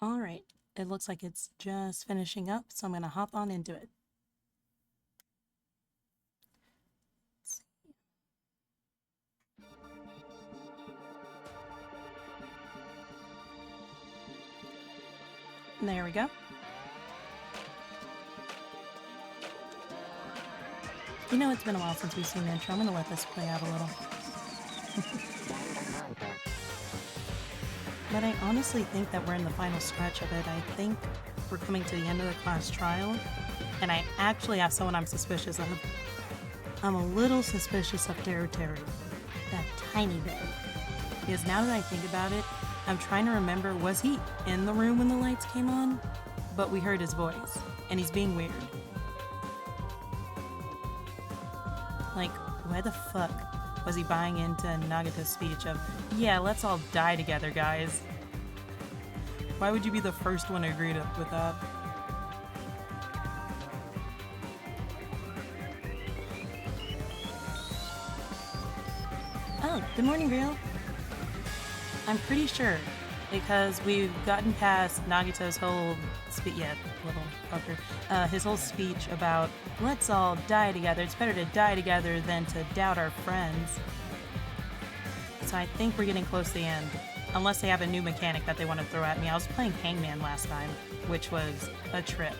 Alright, it looks like it's just finishing up, so I'm gonna hop on into it. There we go. You know, it's been a while since we've seen the intro. I'm gonna let this play out a little. But I honestly think that we're in the final stretch of it. I think we're coming to the end of the class trial, and I actually have someone I'm suspicious of. I'm a little suspicious of Terry. That tiny bit. Because now that I think about it, I'm trying to remember, was he in the room when the lights came on? But we heard his voice, and he's being weird. Like, why the fuck was he buying into Nagato's speech of, yeah, let's all die together, guys? Why would you be the first one to agree with that? Oh, good morning, girl. I'm pretty sure, because we've gotten past Nagato's whole little fucker, his whole speech about let's all die together. It's better to die together than to doubt our friends. So I think we're getting close to the end, unless they have a new mechanic that they want to throw at me. I was playing Hangman last time, which was a trip,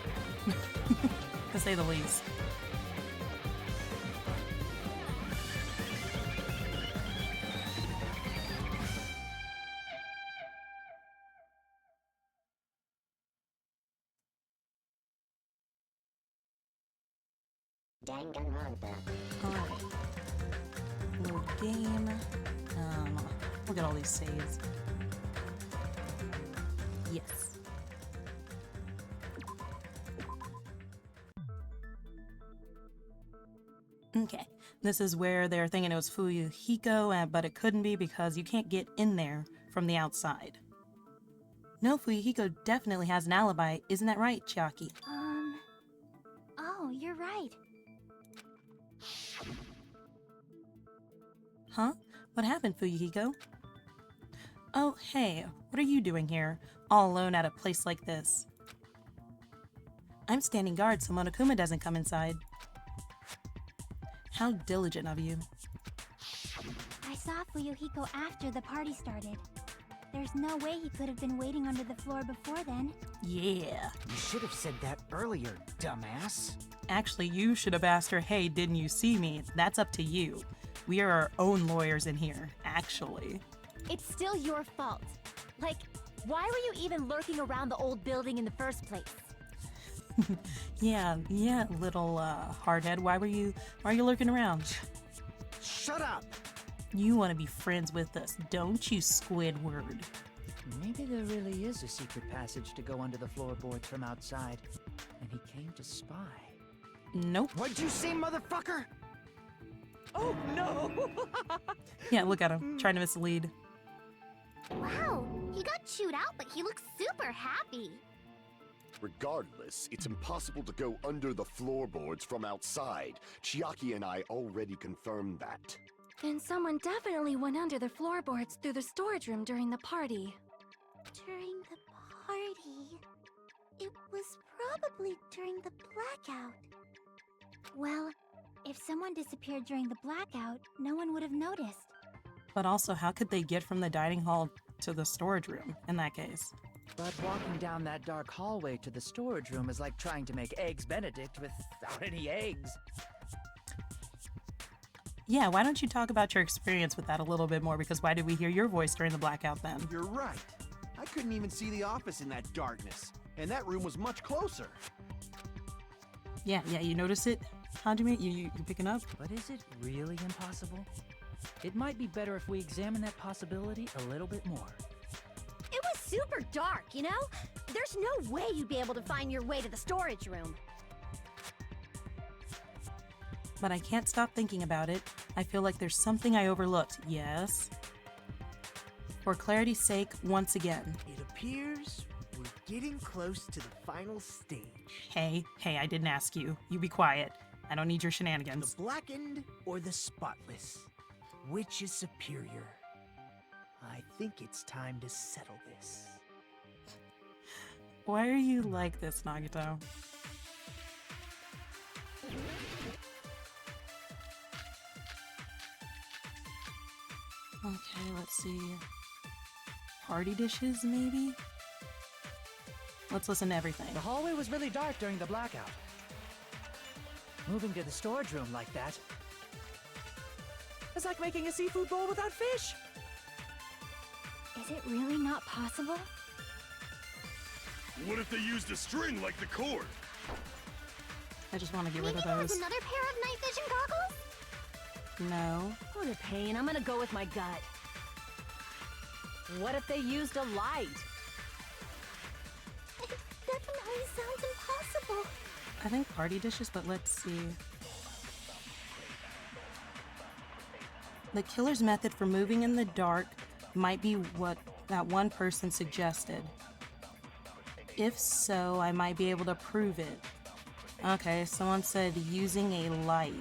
to say the least. Danganronpa. Alright. Little game. Look at all these saves. Yes. Okay. This is where they're thinking it was Fuyuhiko, but it couldn't be because you can't get in there from the outside. No, Fuyuhiko definitely has an alibi. Isn't that right, Chiaki? Oh, you're right. Huh? What happened, Fuyuhiko? Oh, hey, what are you doing here, all alone at a place like this? I'm standing guard so Monokuma doesn't come inside. How diligent of you. I saw Fuyuhiko after the party started. There's no way he could have been waiting under the floor before then. Yeah. You should have said that earlier, dumbass. Actually, you should have asked her, hey, didn't you see me? That's up to you. We are our own lawyers in here, actually. It's still your fault. Like, why were you even lurking around the old building in the first place? yeah, little hardhead. Why are you lurking around? Shut up! You want to be friends with us, don't you, Squidward? Maybe there really is a secret passage to go under the floorboards from outside, and he came to spy. Nope. What'd you say, motherfucker? Oh, no! Yeah, look at him, trying to mislead. Wow, he got chewed out, but he looks super happy. Regardless, it's impossible to go under the floorboards from outside. Chiaki and I already confirmed that. And someone definitely went under the floorboards through the storage room during the party. During the party? It was probably during the blackout. Well, if someone disappeared during the blackout, no one would have noticed. But also, how could they get from the dining hall to the storage room in that case? But walking down that dark hallway to the storage room is like trying to make Eggs Benedict without any eggs. Yeah, why don't you talk about your experience with that a little bit more? Because why did we hear your voice during the blackout then? You're right. I couldn't even see the office in that darkness. And that room was much closer. Yeah, you notice it? Hajime, you picking up? But is it really impossible? It might be better if we examine that possibility a little bit more. It was super dark, you know? There's no way you'd be able to find your way to the storage room. But I can't stop thinking about it. I feel like there's something I overlooked. Yes? For clarity's sake, once again. It appears we're getting close to the final stage. Hey, I didn't ask you. You be quiet. I don't need your shenanigans. The blackened or the spotless? Which is superior? I think it's time to settle this. Why are you like this, Nagito? Okay, let's see. Party dishes, maybe? Let's listen to everything. The hallway was really dark during the blackout. Moving to the storage room like that. It's like making a seafood bowl without fish. Is it really not possible? What if they used a string like the cord? I just want to get Maybe rid there of was those. another pair of night vision goggles? No. What a pain. I'm gonna go with my gut. What if they used a light? It definitely sounds impossible. I think party dishes, but let's see. The killer's method for moving in the dark might be what that one person suggested. If so, I might be able to prove it. Okay, someone said using a light.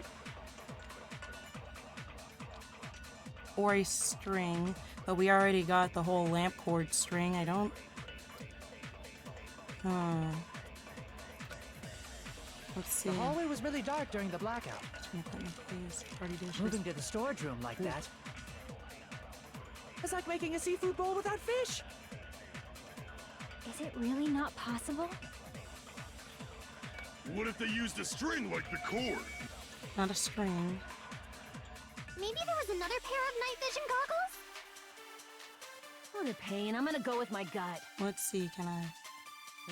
Or a string, but we already got the whole lamp cord string. I don't... Let's see. The hallway was really dark during the blackout. Party dishes. Moving to the storage room like that. It's like making a seafood bowl without fish. Is it really not possible? What if they used a string like the cord? Not a string. Maybe there was another pair of night vision goggles? What a pain. I'm gonna go with my gut. Let's see, can I...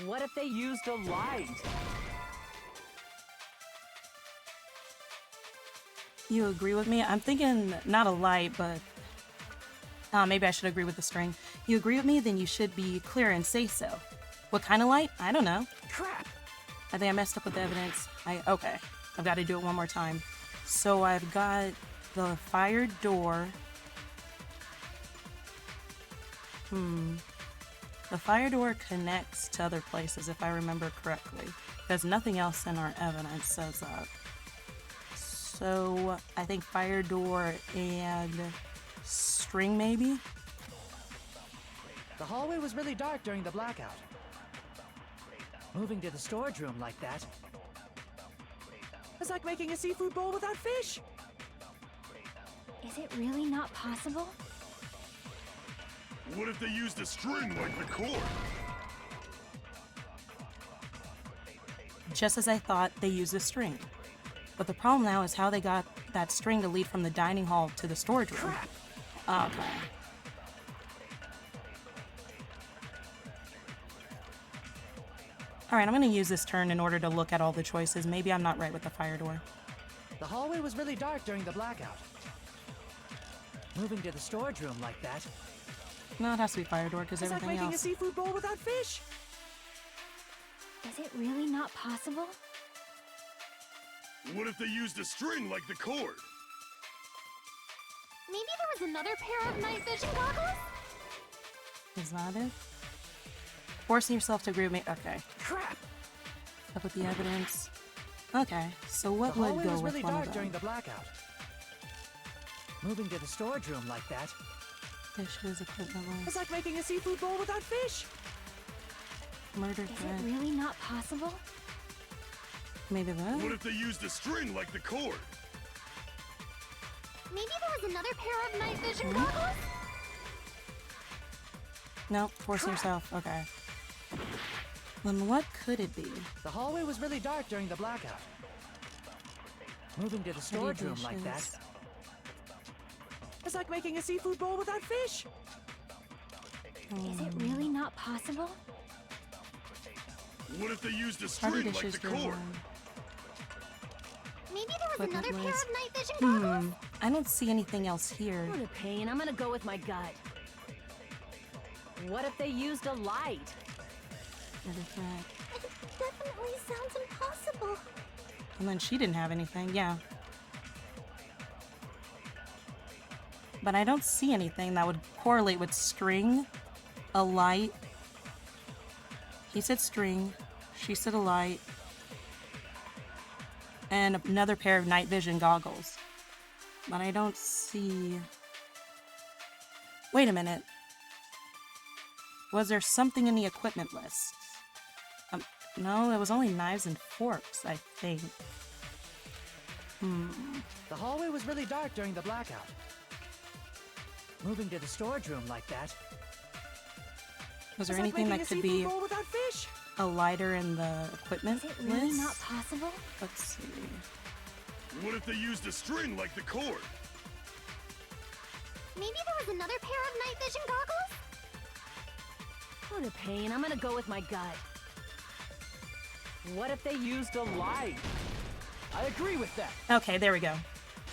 What if they used a light? You agree with me? I'm thinking not a light, but... maybe I should agree with the string. You agree with me? Then you should be clear and say so. What kind of light? I don't know. Crap! I think I messed up with the evidence. Okay. I've got to do it one more time. So I've got the fire door. The fire door connects to other places, if I remember correctly. Because nothing else in our evidence says that. So I think fire door and string, maybe? The hallway was really dark during the blackout. Moving to the storage room like that. It's like making a seafood bowl without fish. Is it really not possible? What if they used a string like the cord? Just as I thought, they used a string. But the problem now is how they got that string to lead from the dining hall to the storage room. Okay. Alright, I'm going to use this turn in order to look at all the choices. Maybe I'm not right with the fire door. The hallway was really dark during the blackout. Moving to the storage room like that. No, it has to be fire door because It's like everything making a else... seafood bowl without fish. Is it really not possible? What if they used a string like the cord? Maybe there was another pair of night vision goggles? Is that it? Forcing yourself to agree with me. Okay. Crap! Up with the evidence. Okay, so what The would hallway go was with really one dark of during them? the blackout. Moving to the storage room like that. Dishes, equipment, It's lights, like making a seafood bowl without fish. murder Is it threat. really not possible? Maybe What that? if they used a string like the cord? Maybe there was another pair of night vision goggles? No, forcing yourself. Okay. Then what could it be? The hallway was really dark during the blackout. Moving to the storage room like that. dishes. It's like making a seafood bowl without fish. Is it really not possible? What if they used a Party string like dishes the go cord? on. Maybe there was Equipment another pair list. of night vision goggles? I don't see anything else here. What a pain. I'm gonna go with my gut. What if they used a light? Murder threat. It definitely sounds impossible. And then she didn't have anything, yeah. But I don't see anything that would correlate with string, a light. He said string, she said a light, and another pair of night vision goggles. But I don't see... Wait a minute. Was there something in the equipment list? No, it was only knives and forks, I think. The hallway was really dark during the blackout. Moving to the storage room like that. Was there It's like anything making that a could seafood be bowl without fish. a lighter in the equipment Is it really list? not possible? Let's see. What if they used a string like the cord? Maybe there was another pair of night vision goggles? What a pain. I'm gonna go with my gut. What if they used a light? I agree with that. Okay, there we go.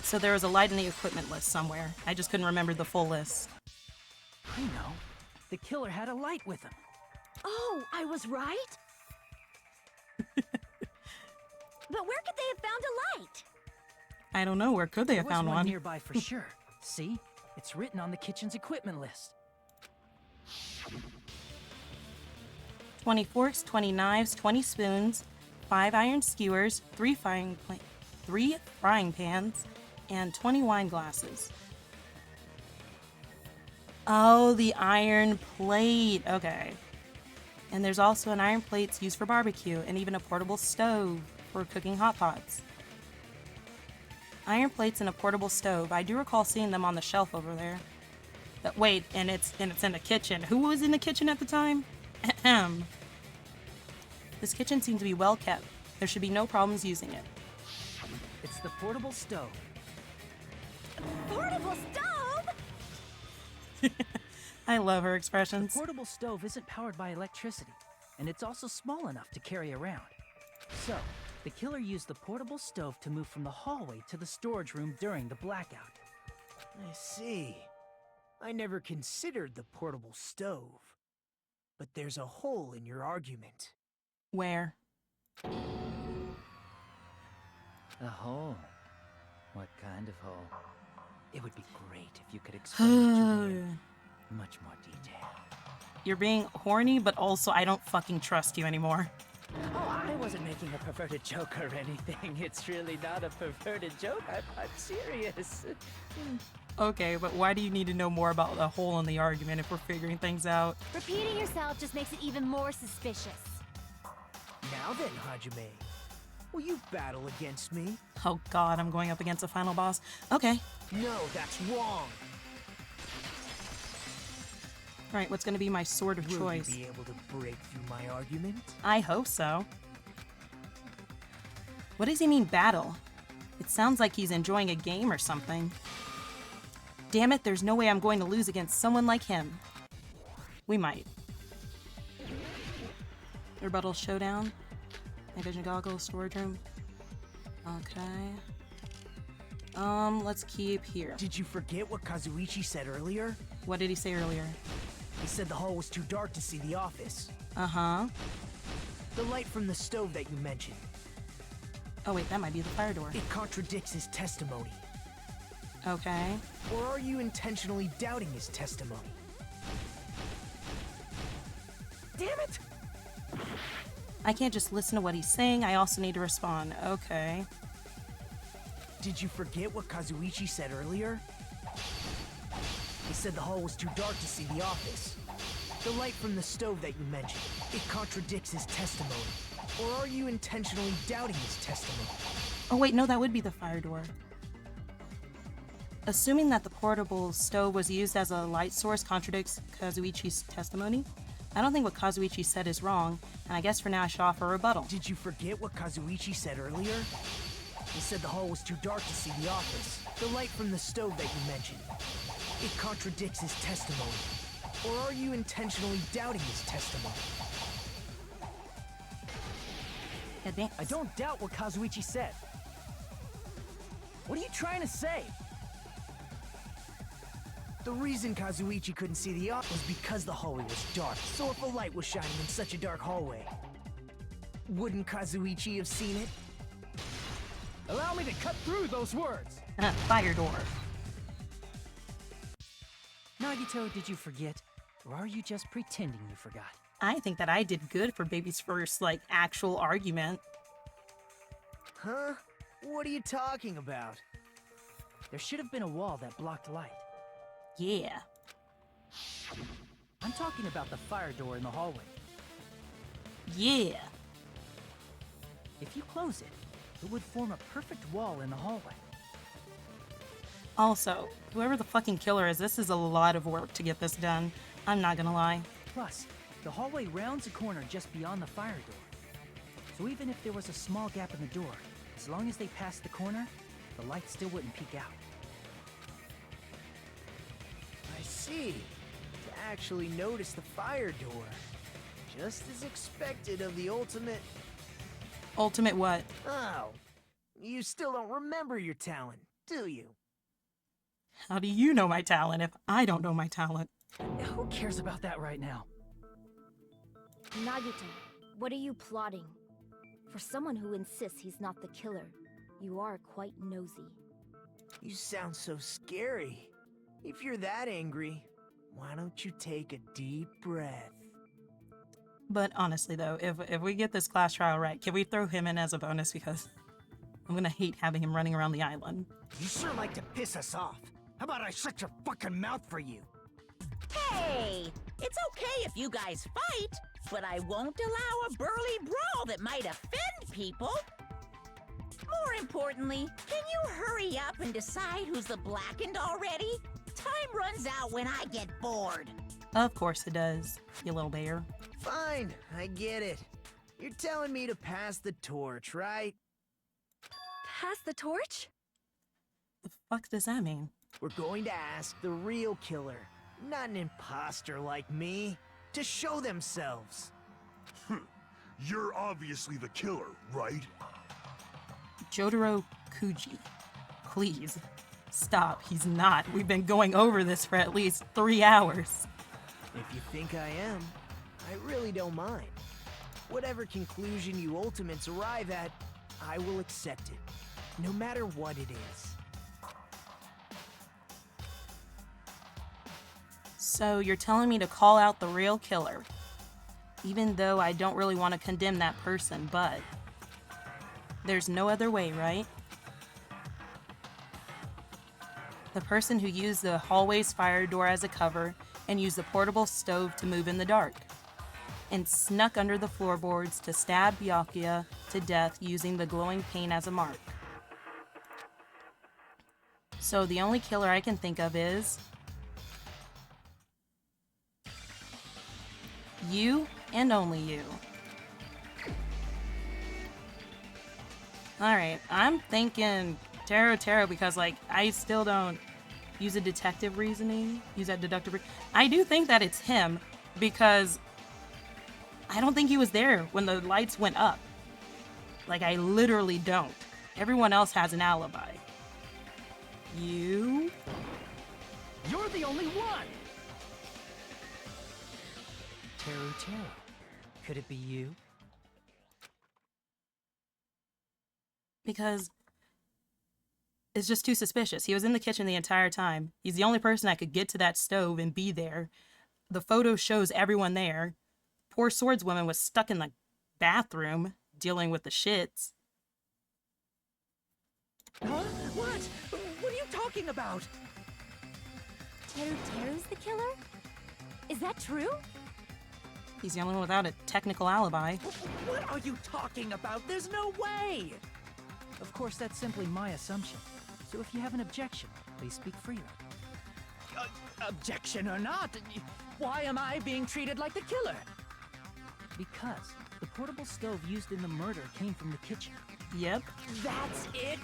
So there was a light in the equipment list somewhere. I just couldn't remember the full list. I know. The killer had a light with him. Oh, I was right? But where could they have found a light? I don't know. Where could they There have was found one one? nearby for sure. See? It's written on the kitchen's equipment list. 20 forks, 20 knives, 20 spoons, 5 iron skewers, 3 frying pans, and 20 wine glasses. Oh, the iron plate. Okay. And there's also an iron plates used for barbecue and even a portable stove for cooking hot pots. Iron plates and a portable stove. I do recall seeing them on the shelf over there. But wait, and it's in the kitchen. Who was in the kitchen at the time? Ahem. This kitchen seems to be well kept. There should be no problems using it. It's the portable stove. Portable stove? I love her The expressions. portable stove isn't powered by electricity, and it's also small enough to carry around. So, the killer used the portable stove to move from the hallway to the storage room during the blackout. I see. I never considered the portable stove. But there's a hole in your argument. Where? A hole? What kind of hole? It would be great if you could explain it to me in much more detail. You're being horny, but also I don't fucking trust you anymore. Oh, I wasn't making a perverted joke or anything. It's really not a perverted joke. I'm serious. Okay, but why do you need to know more about the hole in the argument if we're figuring things out? Repeating yourself just makes it even more suspicious. Now then, Hajime, will you battle against me? Oh god, I'm going up against a final boss. Okay. No, that's wrong. Right, what's gonna be my sword of Will choice? you be able to break through my argument? I hope so. What does he mean, battle? It sounds like he's enjoying a game or something. Damn it, there's no way I'm going to lose against someone like him. We might. Rebuttal showdown. Night vision goggles, storage room. Okay. Let's keep here. Did you forget what Kazuichi said earlier? What did he say earlier? He said the hall was too dark to see the office. Uh-huh. The light from the stove that you mentioned. Oh wait, that might be the fire door. It contradicts his testimony. Okay. Or are you intentionally doubting his testimony? Damn it! I can't just listen to what he's saying, I also need to respond. Okay. Did you forget what Kazuichi said earlier? He said the hall was too dark to see the office. The light from the stove that you mentioned. It contradicts his testimony. Or are you intentionally doubting his testimony? Oh wait, no, that would be the fire door. Assuming that the portable stove was used as a light source contradicts Kazuichi's testimony, I don't think what Kazuichi said is wrong, and I guess for now I should offer a rebuttal. Did you forget what Kazuichi said earlier? He said the hall was too dark to see the office. The light from the stove that you mentioned. It contradicts his testimony. Or are you intentionally doubting his testimony? Advance. I don't doubt what Kazuichi said. What are you trying to say? The reason Kazuichi couldn't see the office was because the hallway was dark. So if a light was shining in such a dark hallway, wouldn't Kazuichi have seen it? Allow me to cut through those words. Fire door. Nagito, did you forget? Or are you just pretending you forgot? I think that I did good for baby's first, actual argument. Huh? What are you talking about? There should have been a wall that blocked light. Yeah. I'm talking about the fire door in the hallway. Yeah. If you close it, it would form a perfect wall in the hallway. Also, whoever the fucking killer is, this is a lot of work to get this done. I'm not gonna lie. Plus, the hallway rounds a corner just beyond the fire door. So even if there was a small gap in the door, as long as they passed the corner, the light still wouldn't peek out. I see. To actually notice the fire door. Just as expected of the ultimate... Ultimate what? Oh. You still don't remember your talent, do you? How do you know my talent if I don't know my talent? Who cares about that right now? Nagito, what are you plotting? For someone who insists he's not the killer, you are quite nosy. You sound so scary. If you're that angry, why don't you take a deep breath? But honestly though, if we get this class trial right, can we throw him in as a bonus, because I'm gonna hate having him running around the island. You sure like to piss us off. How about I shut your fucking mouth for you? Hey! It's okay if you guys fight, but I won't allow a burly brawl that might offend people. More importantly, can you hurry up and decide who's the blackened already? Time runs out when I get bored. Of course it does, you little bear. Fine, I get it. You're telling me to pass the torch, right? Pass the torch? The fuck does that mean? We're going to ask the real killer, not an imposter like me, to show themselves. You're obviously the killer, right? Jotaro Kuji. Please, stop. He's not. We've been going over this for at least 3 hours. If you think I am, I really don't mind. Whatever conclusion you ultimates arrive at, I will accept it, no matter what it is. So you're telling me to call out the real killer, even though I don't really want to condemn that person, but there's no other way, right? The person who used the hallway's fire door as a cover and used the portable stove to move in the dark, and snuck under the floorboards to stab Byakuya to death using the glowing paint as a mark. So the only killer I can think of is you, and only you. Alright, I'm thinking Taro because, like, I still don't use a detective reasoning, use that deductive I do think that it's him, because I don't think he was there when the lights went up. Like, I literally don't. Everyone else has an alibi. You? You're the only one! Teru. Could it be you? Because it's just too suspicious. He was in the kitchen the entire time. He's the only person that could get to that stove and be there. The photo shows everyone there. Poor swordswoman was stuck in the bathroom dealing with the shits. Huh? What? What are you talking about? Teru's the killer? Is that true? He's the only one without a technical alibi. What are you talking about? There's no way! Of course, that's simply my assumption. So if you have an objection, please speak freely. Objection or not, why am I being treated like the killer? Because the portable stove used in the murder came from the kitchen. Yep. That's it?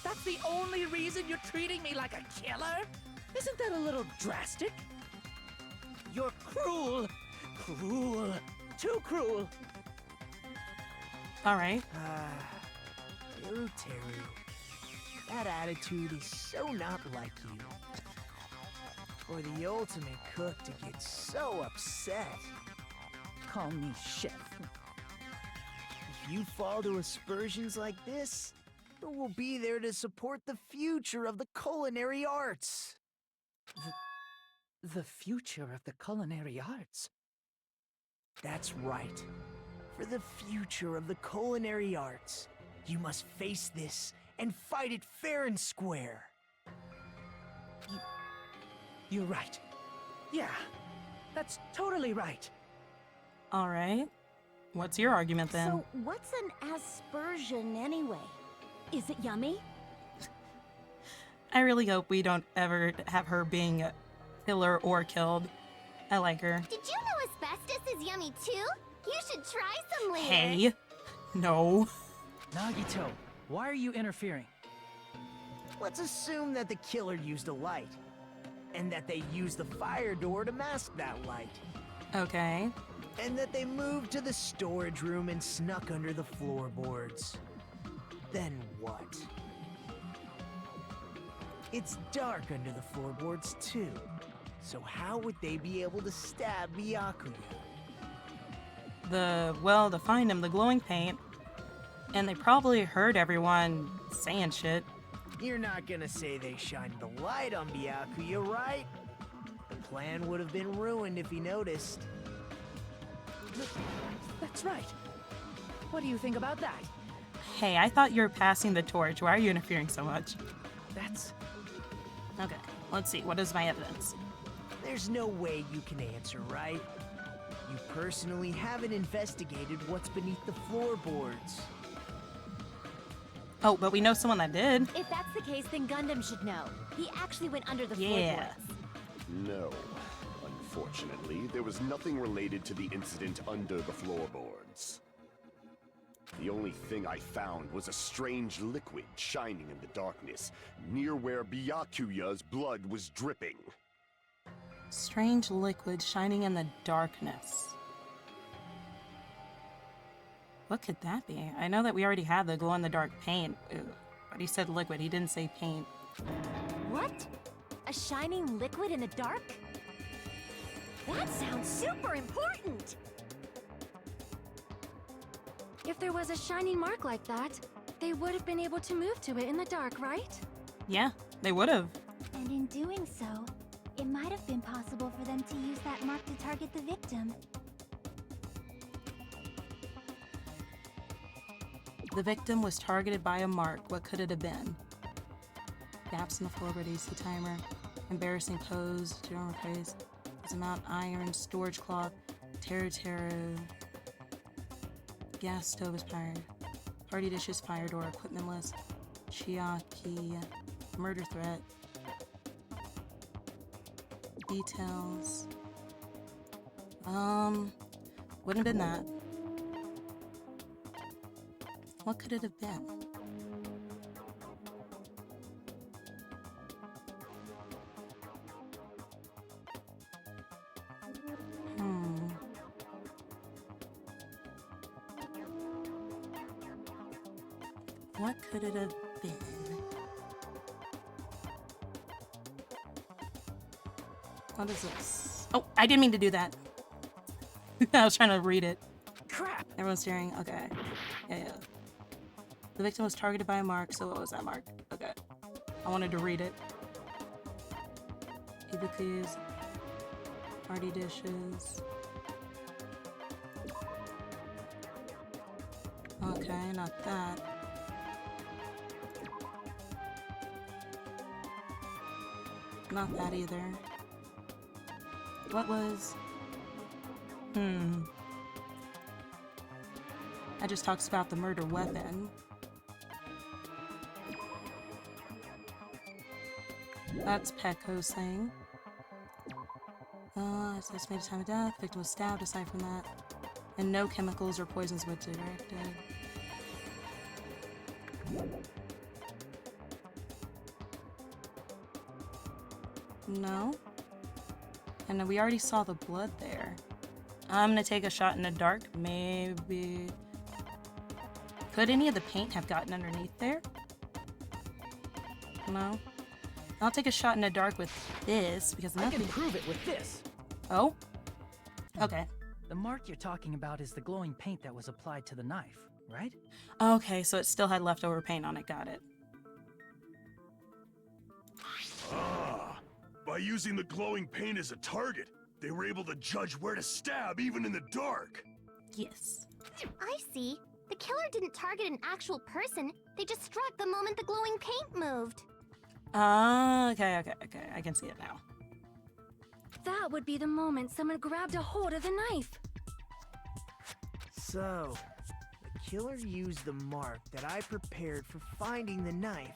That's the only reason you're treating me like a killer? Isn't that a little drastic? You're cruel. Cruel. Too cruel. Alright. Teru. That attitude is so not like you. For the ultimate cook to get so upset. Call me chef. If you fall to aspersions like this, who will be there to support the future of the culinary arts? The future of the culinary arts? That's right. For the future of the culinary arts, you must face this and fight it fair and square. You're right. Yeah, that's totally right. Alright. What's your argument then? So, what's an aspersion anyway? Is it yummy? I really hope we don't ever have her being a killer or killed. I like her. Did you know asbestos is yummy too? You should try some later. Hey. No. Nagito, why are you interfering? Let's assume that the killer used a light, and that they used the fire door to mask that light, Okay. and that they moved to the storage room and snuck under the floorboards. Then what? It's dark under the floorboards too, so how would they be able to stab Byakuya? To find him, the glowing paint. And they probably heard everyone saying shit. You're not gonna say they shined the light on Byakuya, right? The plan would have been ruined if he noticed. That's right. What do you think about that? Hey, I thought you were passing the torch. Why are you interfering so much? That's... Okay, let's see. What is my evidence? There's no way you can answer, right? You personally haven't investigated what's beneath the floorboards. Oh, but we know someone that did. If that's the case, then Gundam should know. He actually went under the Yeah. floorboards. No. Unfortunately, there was nothing related to the incident under the floorboards. The only thing I found was a strange liquid shining in the darkness, near where Byakuya's blood was dripping. Strange liquid shining in the darkness. What could that be? I know that we already had the glow-in-the-dark paint, but he said liquid. He didn't say paint. What? A shining liquid in the dark? That sounds super important! If there was a shining mark like that, they would have been able to move to it in the dark, right? Yeah, they would have. And in doing so, it might have been possible for them to use that mark to target the victim. The victim was targeted by a mark. What could it have been? Gaps in the floorboard, AC timer, embarrassing pose, general praise, amount iron, storage cloth, Terra, gas stove is fired, party dishes, fire door, equipment list, Chiaki, murder threat, details. Wouldn't have been that. What could it have been? What could it have been? What is this? Oh, I didn't mean to do that. I was trying to read it. Crap! Everyone's staring. Okay. Yeah. The victim was targeted by a mark, so what was that mark? Okay. I wanted to read it. Ibukis. Party dishes. Okay, not that. Not that either. What was... I just talks about the murder weapon. That's Pecco's thing. It's estimated time of death. Victim was stabbed, aside from that. And no chemicals or poisons were directed. No. And then we already saw the blood there. I'm gonna take a shot in the dark. Maybe... Could any of the paint have gotten underneath there? No. I'll take a shot in the dark with this, because I nothing... can prove it with this. Oh? Okay. The mark you're talking about is the glowing paint that was applied to the knife, right? Okay, so it still had leftover paint on it. Got it. Ah, by using the glowing paint as a target, they were able to judge where to stab even in the dark. Yes. I see. The killer didn't target an actual person. They just struck the moment the glowing paint moved. Okay. I can see it now. That would be the moment someone grabbed a hold of the knife. So, the killer used the mark that I prepared for finding the knife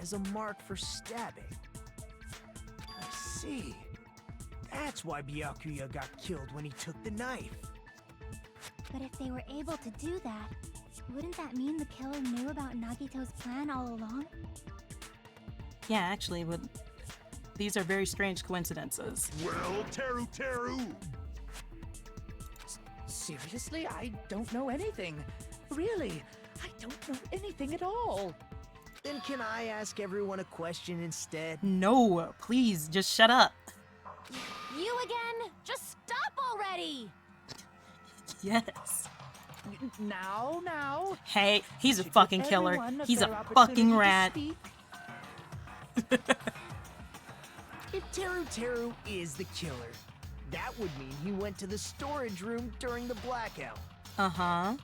as a mark for stabbing. I see. That's why Byakuya got killed when he took the knife. But if they were able to do that, wouldn't that mean the killer knew about Nagito's plan all along? Yeah, actually, these are very strange coincidences. Well, Teru Teru! Seriously? I don't know anything. Really, I don't know anything at all. Then can I ask everyone a question instead? No, please, just shut up. You again? Just stop already! Yes. Now. Hey, he's a Should fucking give killer. everyone a He's fair a opportunity fucking to rat. speak. If Teru is the killer, that would mean he went to the storage room during the blackout. Uh-huh.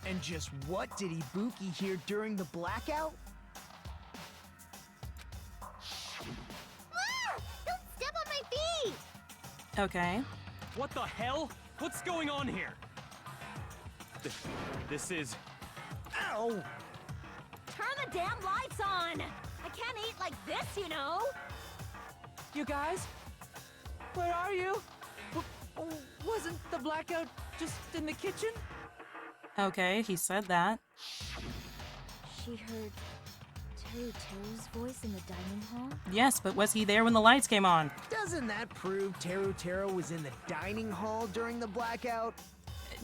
And just what did Ibuki hear during the blackout? Ah! Don't step on my feet! Okay. What the hell? What's going on here? This is... Ow! Turn the damn lights on! I can't eat like this, you know? You guys? Where are you? Wasn't the blackout just in the kitchen? Okay, he said that. She heard Teru's voice in the dining hall? Yes, but was he there when the lights came on? Doesn't that prove Teru was in the dining hall during the blackout?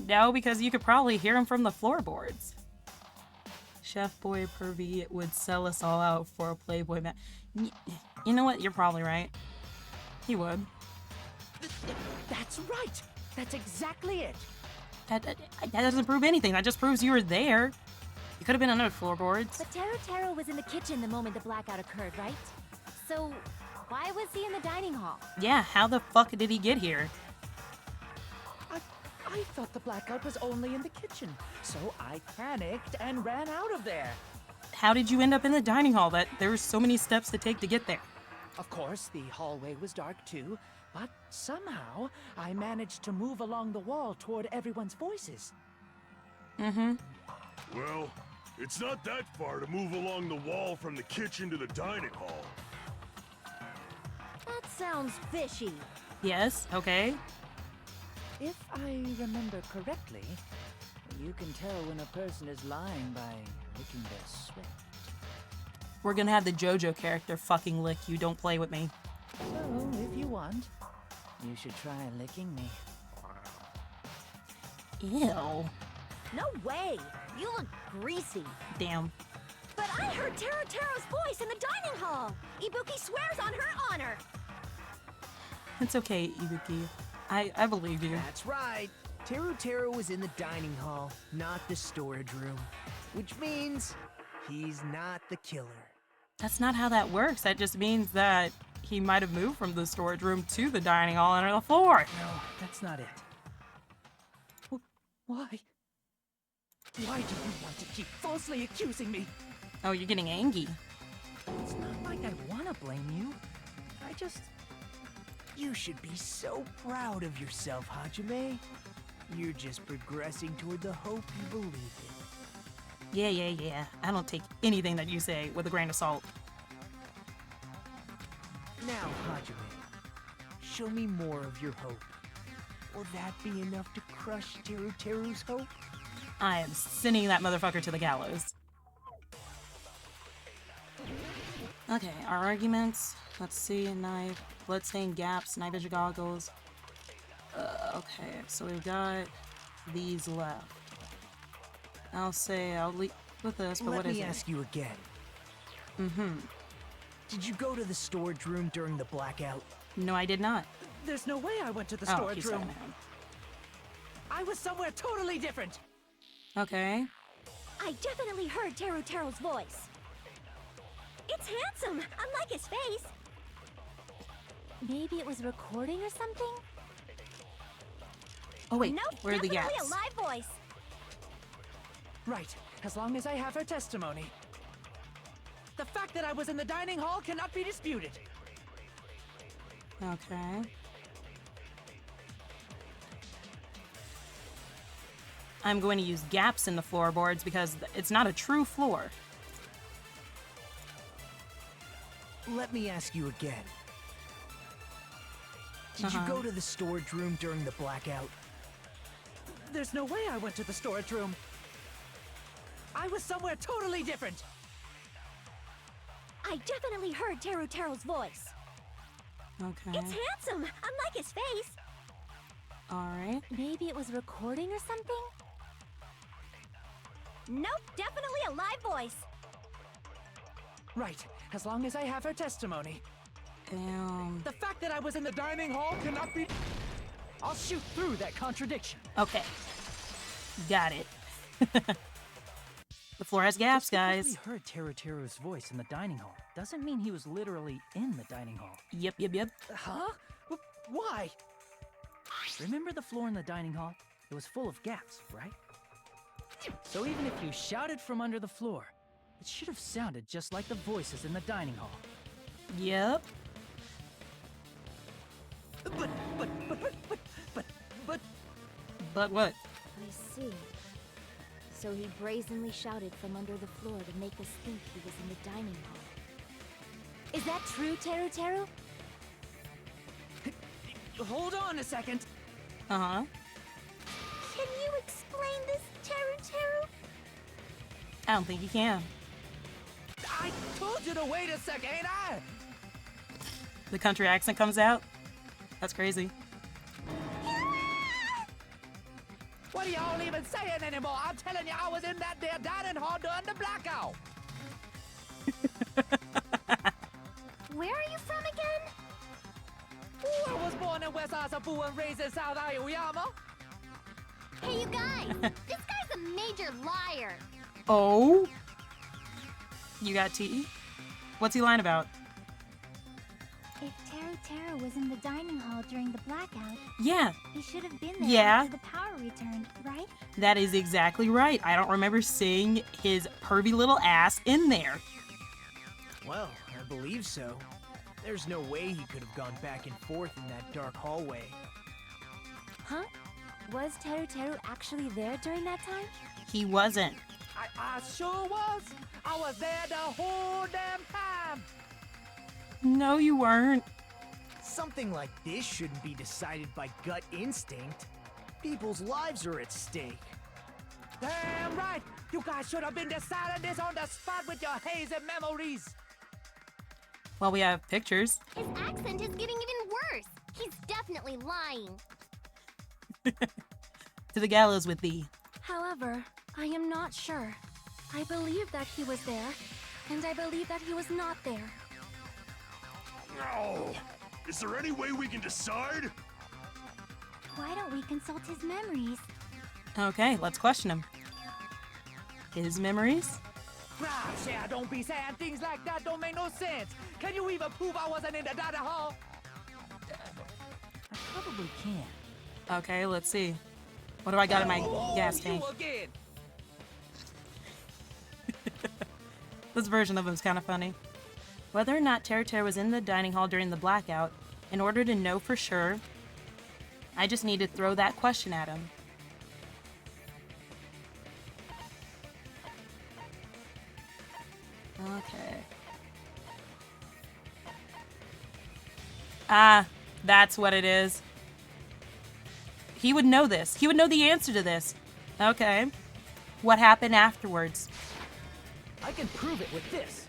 No, because you could probably hear him from the floorboards. Chef Boy Pervy would sell us all out for a Playboy man. You know what? You're probably right. He would. That's right. That's exactly it. That doesn't prove anything. That just proves you were there. You could have been under the floorboards. But Teru was in the kitchen the moment the blackout occurred, right? So, why was he in the dining hall? Yeah, how the fuck did he get here? I thought the blackout was only in the kitchen, so I panicked and ran out of there. How did you end up in the dining hall? There were so many steps to take to get there. Of course, the hallway was dark too, but somehow I managed to move along the wall toward everyone's voices. Mm-hmm. Well, it's not that far to move along the wall from the kitchen to the dining hall. That sounds fishy. Yes, okay. If I remember correctly, you can tell when a person is lying by licking their sweat. We're gonna have the JoJo character fucking lick you. Don't play with me. So, if you want, you should try licking me. Ew. No way! You look greasy. Damn. But I heard Teru's voice in the dining hall! Ibuki swears on her honor! It's okay, Ibuki. I believe you. That's right. Teru was in the dining hall, not the storage room. Which means he's not the killer. That's not how that works. That just means that he might have moved from the storage room to the dining hall under the floor. No, that's not it. Why? Why do you want to keep falsely accusing me? Oh, you're getting angry. It's not like I want to blame you. I just... You should be so proud of yourself, Hajime. You're just progressing toward the hope you believe in. Yeah. I don't take anything that you say with a grain of salt. Now, Hajime, show me more of your hope. Will that be enough to crush Teru's hope? I am sending that motherfucker to the gallows. Okay, our arguments. Let's see, knife, bloodstained gaps, night vision goggles. Okay, so we've got these left. I'll say I'll leave with this, but what is it? Let me ask you again. Mm-hmm. Did you go to the storage room during the blackout? No, I did not. There's no way I went to the Oh, storage he's room. saying him. I was somewhere totally different. Okay. I definitely heard Teru's voice. It's handsome, unlike his face. Maybe it was recording or something? Oh wait, Nope, where are the definitely gaps? a live voice. Right, as long as I have her testimony. The fact that I was in the dining hall cannot be disputed. Okay. I'm going to use gaps in the floorboards because it's not a true floor. Let me ask you again. Did you go to the storage room during the blackout? There's no way I went to the storage room. I was somewhere totally different. I definitely heard Teru's voice. Okay. It's handsome, unlike his face. Alright. Maybe it was recording or something? Nope, definitely a live voice. Right, as long as I have her testimony. Damn. The fact that I was in the dining hall cannot be... I'll shoot through that contradiction. Okay. Got it. The floor has gaps, guys. We heard Teru's voice in the dining hall. Doesn't mean he was literally in the dining hall. Yep. Huh? Why? Remember the floor in the dining hall? It was full of gaps, right? So even if you shouted from under the floor, it should have sounded just like the voices in the dining hall. Yep. But what? I see. So he brazenly shouted from under the floor to make us think he was in the dining hall. Is that true, Teru? Hold on a second. Uh-huh. Can you explain this, Teru? I don't think you can. I told you to wait a second, ain't I? The country accent comes out. That's crazy. What are y'all even saying anymore? I'm telling you, I was in that there dining hall during the blackout. Where are you from again? Ooh, I was born in West Asabu and raised in South Aoyama. Hey, you guys! This guy's a major liar! Oh? You got tea? What's he lying about? If Teru was in the dining hall during the blackout, Yeah. he should have been there Yeah. after the power returned, right? That is exactly right. I don't remember seeing his pervy little ass in there. Well, I believe so. There's no way he could have gone back and forth in that dark hallway. Huh? Was Teru actually there during that time? He wasn't. I sure was. I was there the whole damn time. No, you weren't. Something like this shouldn't be decided by gut instinct. People's lives are at stake. Damn right. You guys should have been deciding this on the spot with your hazy memories. Well, we have pictures. His accent is getting even worse. He's definitely lying. To the gallows with thee. However, I am not sure. I believe that he was there, and I believe that he was not there. Oh, is there any way we can decide? Why don't we consult his memories? Okay, let's question him. His memories? Gosh, yeah, don't be saying things like that. Don't make no sense. Can you even prove I wasn't in the dining hall? I probably can. Okay, let's see. What do I got in my gas tank? You again. This version of him is kind of funny. Whether or not Teru was in the dining hall during the blackout, in order to know for sure, I just need to throw that question at him. Okay. Ah, that's what it is. He would know this. He would know the answer to this. Okay. What happened afterwards? I can prove it with this.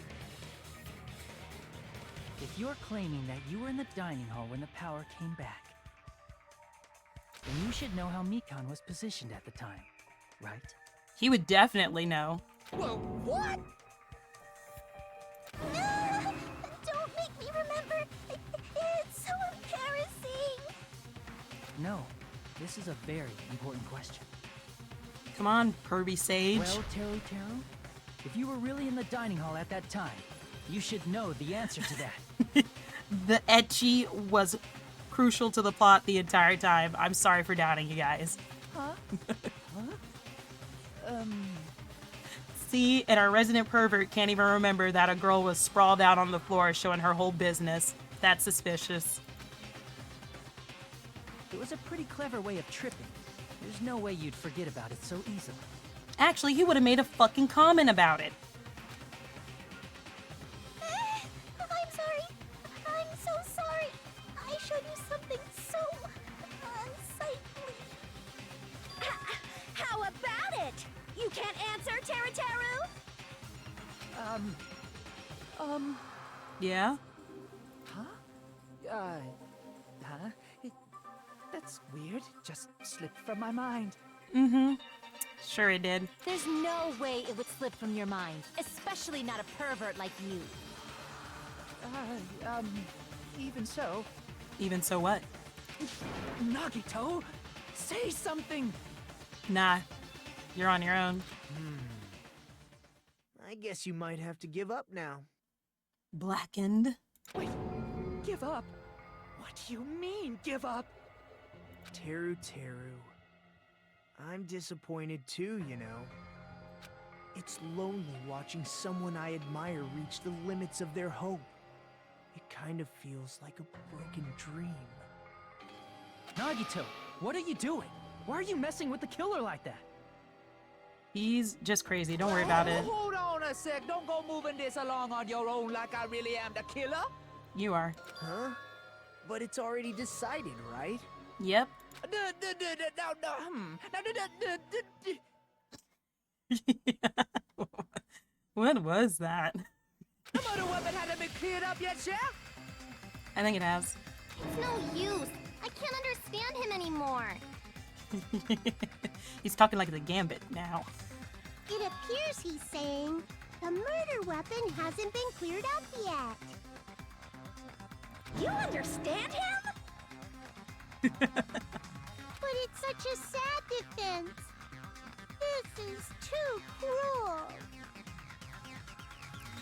If you're claiming that you were in the dining hall when the power came back, then you should know how Mikan was positioned at the time, right? He would definitely know. Well, what? Don't make me remember. It's so embarrassing. No, this is a very important question. Come on, Perby Sage. Well, Teru, if you were really in the dining hall at that time, you should know the answer to that. The ecchi was crucial to the plot the entire time. I'm sorry for doubting you guys. Huh? See, and our resident pervert can't even remember that a girl was sprawled out on the floor showing her whole business. That's suspicious. It was a pretty clever way of tripping, There's no way you'd forget about it so easily. Actually, he would have made a fucking comment about it. I'm sorry. I'm so sorry. I showed you something so unsightly. How about it? You can't answer, Teru? Yeah? Huh? That's weird. Just slipped from my mind. Mm-hmm. Sure it did. There's no way it would slip from your mind, especially not a pervert like you. Even so. Even so what? Nagito, say something! Nah. You're on your own. I guess you might have to give up now. Blackened. Wait, give up? What do you mean, give up? Teru. I'm disappointed too, you know. It's lonely watching someone I admire reach the limits of their hope. It kind of feels like a broken dream. Nagito, what are you doing? Why are you messing with the killer like that? He's just crazy. Don't worry about it. Hold on a sec. Don't go moving this along on your own like I really am the killer. You are. Huh? But it's already decided, right? Yep. What was that? The murder weapon hadn't been cleared up yet, Chef? I think it has. It's no use. I can't understand him anymore. He's talking like the Gambit now. It appears he's saying the murder weapon hasn't been cleared up yet. You understand him? But it's such a sad defense. This is too cruel.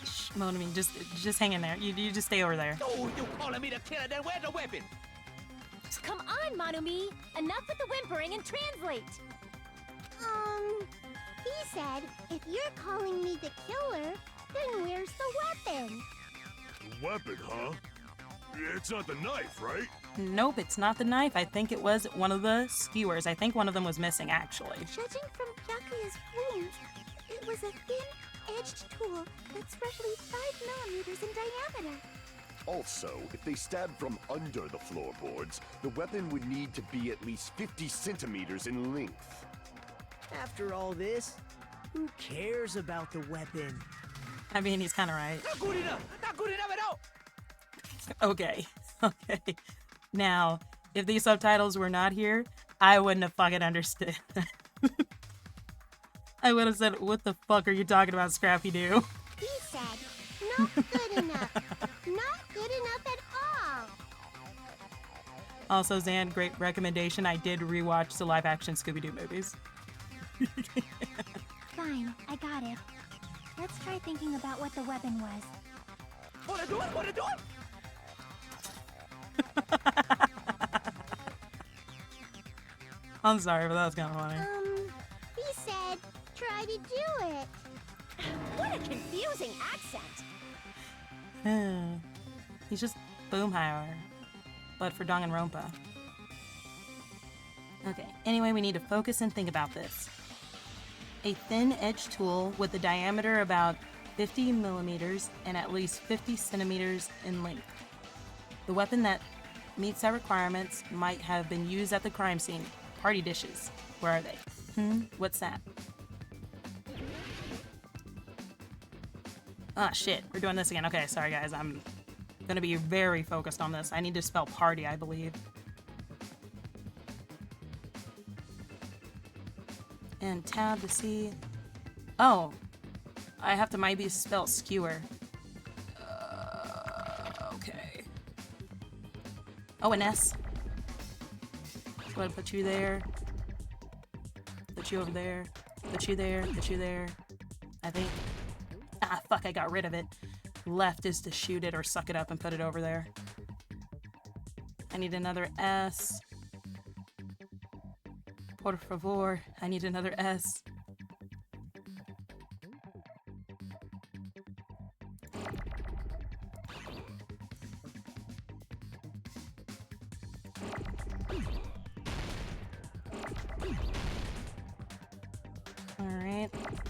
Shh, Monami, just hang in there. You just stay over there. Oh, you calling me the killer? Then where's the weapon? Come on, Monumi. Enough with the whimpering and translate. He said, if you're calling me the killer, then where's the weapon? The weapon, huh? It's not the knife, right? Nope, it's not the knife. I think it was one of the skewers. I think one of them was missing, actually. Judging from Byakuya's wounds, it was a thin-edged tool that's roughly 5 millimeters in diameter. Also, if they stabbed from under the floorboards, the weapon would need to be at least 50 centimeters in length. After all this, who cares about the weapon? I mean, he's kind of right. Not good enough! Not good enough at all! Okay. Okay. Now, if these subtitles were not here, I wouldn't have fucking understood. I would have said, what the fuck are you talking about, Scrappy Doo? He said, not good enough. Not good enough at all. Also, Zan, great recommendation. I did rewatch the live-action Scooby-Doo movies. Fine, I got it. Let's try thinking about what the weapon was. Wanna do it? Wanna do it? I'm sorry, but that was kind of funny. He said, try to do it. What a confusing accent. He's just Boomhauer, but for Danganronpa. Okay, anyway, we need to focus and think about this. A thin-edged tool with a diameter about 50 millimeters and at least 50 centimeters in length. The weapon that meets our requirements might have been used at the crime scene. Party dishes. Where are they? What's that? Ah, shit. We're doing this again. Okay, sorry guys. I'm gonna be very focused on this. I need to spell party, I believe. And tab to see. Oh. I have to maybe spell skewer. Okay. Oh, an S. Go ahead and put you there. Put you over there. Put you there. Put you there. I think. Ah, fuck, I got rid of it. Left is to shoot it or suck it up and put it over there. I need another S. Por favor. I need another S.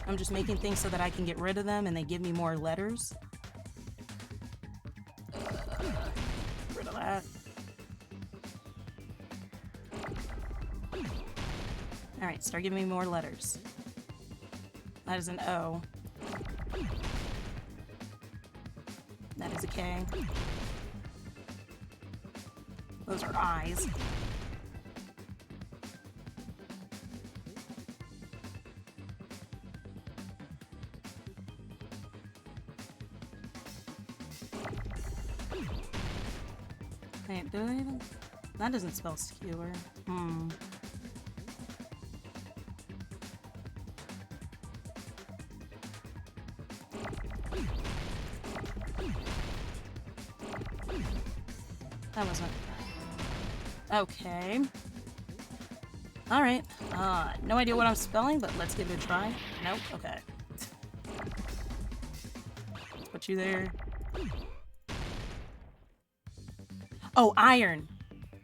I'm just making things so that I can get rid of them and they give me more letters. Get rid of that. Alright, start giving me more letters. That is an O. That is a K. Those are I's. Wait, do I even? That doesn't spell skewer. That wasn't... Okay. Alright. No idea what I'm spelling, but let's give it a try. Nope. Okay. Put you there. Oh, iron.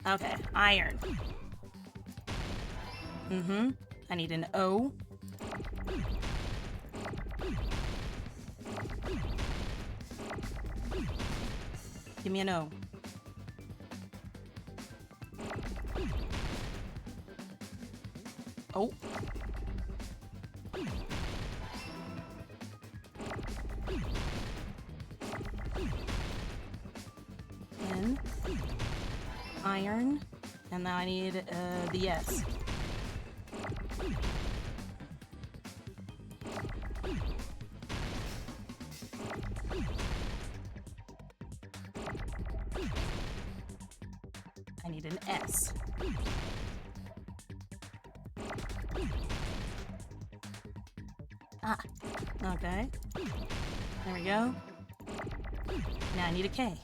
Okay, iron. I need an O. Give me an O. Oh. N. Iron. And now I need the S. I need an S. Ah, okay. There we go. Now I need a K.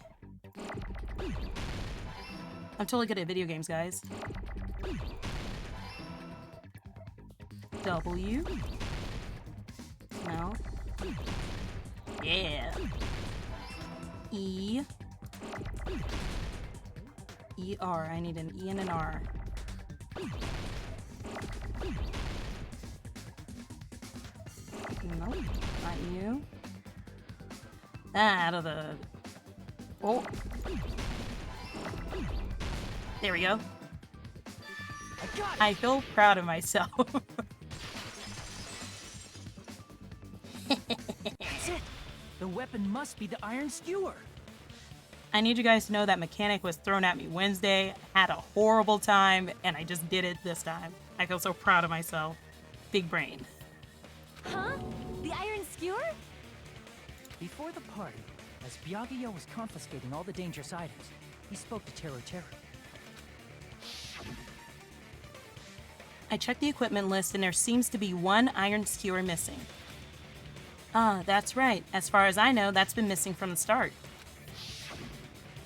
I'm totally good at video games, guys. W. No. Yeah. E. E-R. I need an E and an R. Nope, not you. Out of the... Oh. There we go. I feel proud of myself. That's it. The weapon must be the iron skewer. I need you guys to know that mechanic was thrown at me Wednesday, had a horrible time, and I just did it this time. I feel so proud of myself. Big brain. Huh? The iron skewer? Before the party, as Byakuya was confiscating all the dangerous items, he spoke to Teru Teru. I checked the equipment list and there seems to be one iron skewer missing. Ah, that's right. As far as I know, that's been missing from the start.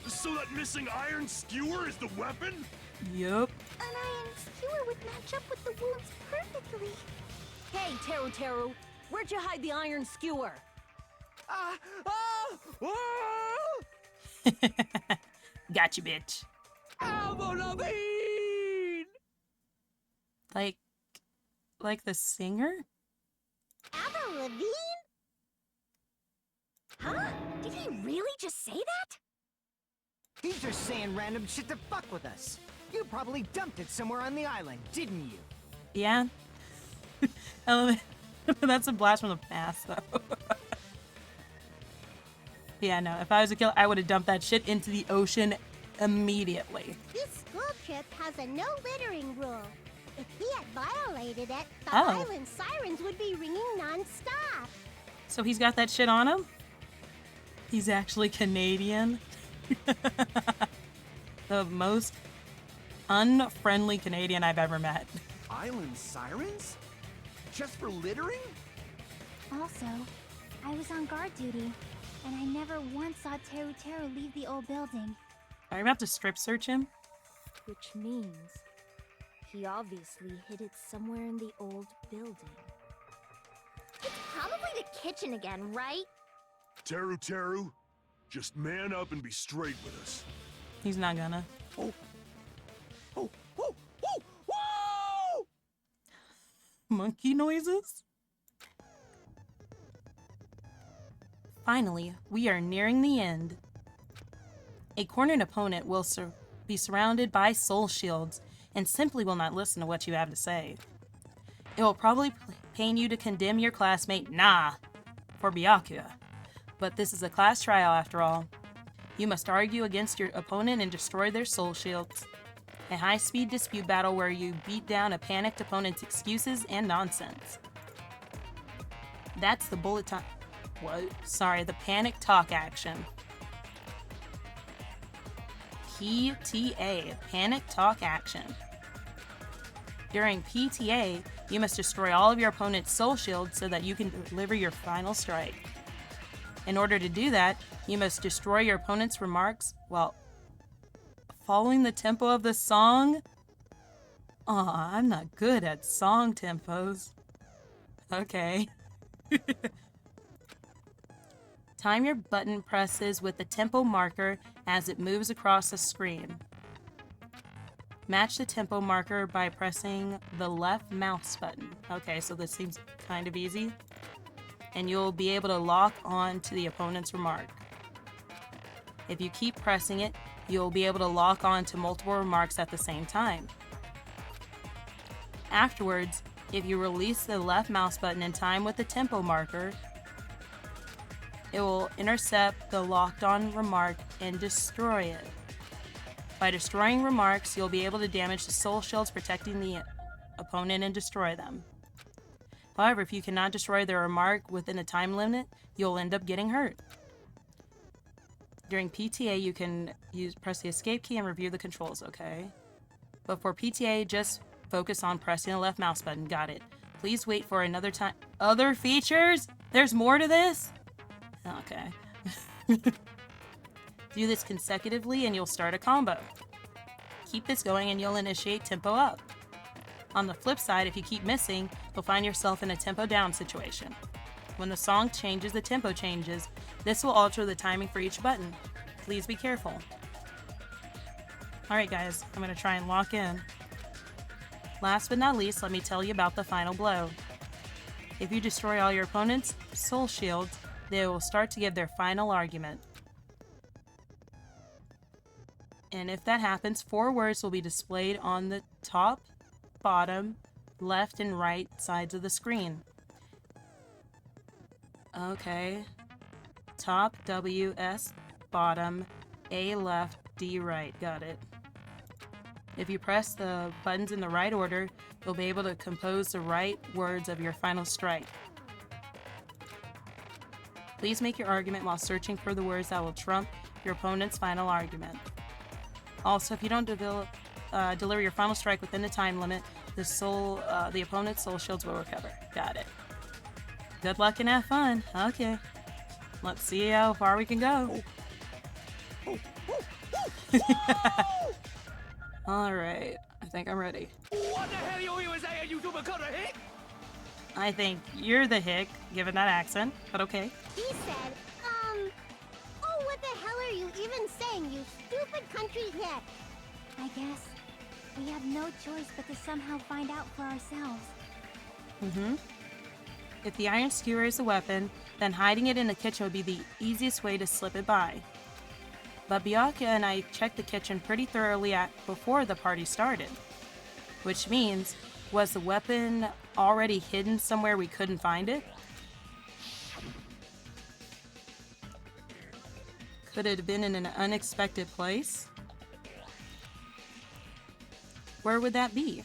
So that missing iron skewer is the weapon? Yup. An iron skewer would match up with the wounds perfectly. Hey, Teru Teru, where'd you hide the iron skewer? Gotcha, bitch. Like the singer? Avril Lavigne? Huh? Did he really just say that? He's just saying random shit to fuck with us. You probably dumped it somewhere on the island, didn't you? Yeah. Oh, that's a blast from the past, though. Yeah, no. If I was a killer, I would have dumped that shit into the ocean immediately. This school trip has a no littering rule. If he had violated it, the Oh. island sirens would be ringing non-stop. So he's got that shit on him? He's actually Canadian? The most unfriendly Canadian I've ever met. Island sirens? Just for littering? Also, I was on guard duty, and I never once saw Teru Teru leave the old building. Are you about to strip search him? Which means he obviously hid it somewhere in the old building. It's probably the kitchen again, right? Teru Teru, just man up and be straight with us. He's not gonna. Oh, whoa! Monkey noises? Finally, we are nearing the end. A cornered opponent will be surrounded by soul shields and simply will not listen to what you have to say. It will probably pain you to condemn your classmate, nah, for Byakuya. But this is a class trial after all. You must argue against your opponent and destroy their soul shields. A high-speed dispute battle where you beat down a panicked opponent's excuses and nonsense. That's the bullet time. What? Sorry, the panic talk action. PTA, panic talk action. During PTA, you must destroy all of your opponent's soul shields so that you can deliver your final strike. In order to do that, you must destroy your opponent's remarks while following the tempo of the song. Aw, I'm not good at song tempos. Okay. Time your button presses with the tempo marker as it moves across the screen. Match the tempo marker by pressing the left mouse button. Okay, so this seems kind of easy. And you'll be able to lock on to the opponent's remark. If you keep pressing it, you'll be able to lock on to multiple remarks at the same time. Afterwards, if you release the left mouse button in time with the tempo marker, it will intercept the locked-on remark and destroy it. By destroying remarks, you'll be able to damage the soul shields protecting the opponent and destroy them. However, if you cannot destroy the remark within a time limit, you'll end up getting hurt. During PTA, you can press the escape key and review the controls, okay? But for PTA, just focus on pressing the left mouse button. Got it. Please wait for another time. Other features? There's more to this? Okay. Do this consecutively and you'll start a combo. Keep this going and you'll initiate tempo up. On the flip side, if you keep missing, you'll find yourself in a tempo down situation. When the song changes, the tempo changes. This will alter the timing for each button. Please be careful. Alright guys, I'm going to try and lock in. Last but not least, let me tell you about the final blow. If you destroy all your opponent's soul shields, they will start to give their final argument. And if that happens, 4 words will be displayed on the top, bottom, left, and right sides of the screen. Okay. Top, W, S, bottom, A, left, D, right. Got it. If you press the buttons in the right order, you'll be able to compose the right words of your final strike. Please make your argument while searching for the words that will trump your opponent's final argument. Also, if you don't deliver your final strike within the time limit, the opponent's soul shields will recover. Got it. Good luck and have fun. Okay. Let's see how far we can go. Alright. I think I'm ready. What the hell you even saying, you super cutter hick? I think you're the hick, given that accent, but okay. He said, oh, what the hell are you even saying, you stupid country hick? I guess we have no choice but to somehow find out for ourselves. Mm-hmm. If the iron skewer is a weapon, then hiding it in the kitchen would be the easiest way to slip it by. But Byakuya and I checked the kitchen pretty thoroughly before the party started. Which means, was the weapon already hidden somewhere we couldn't find it? Could it have been in an unexpected place? Where would that be?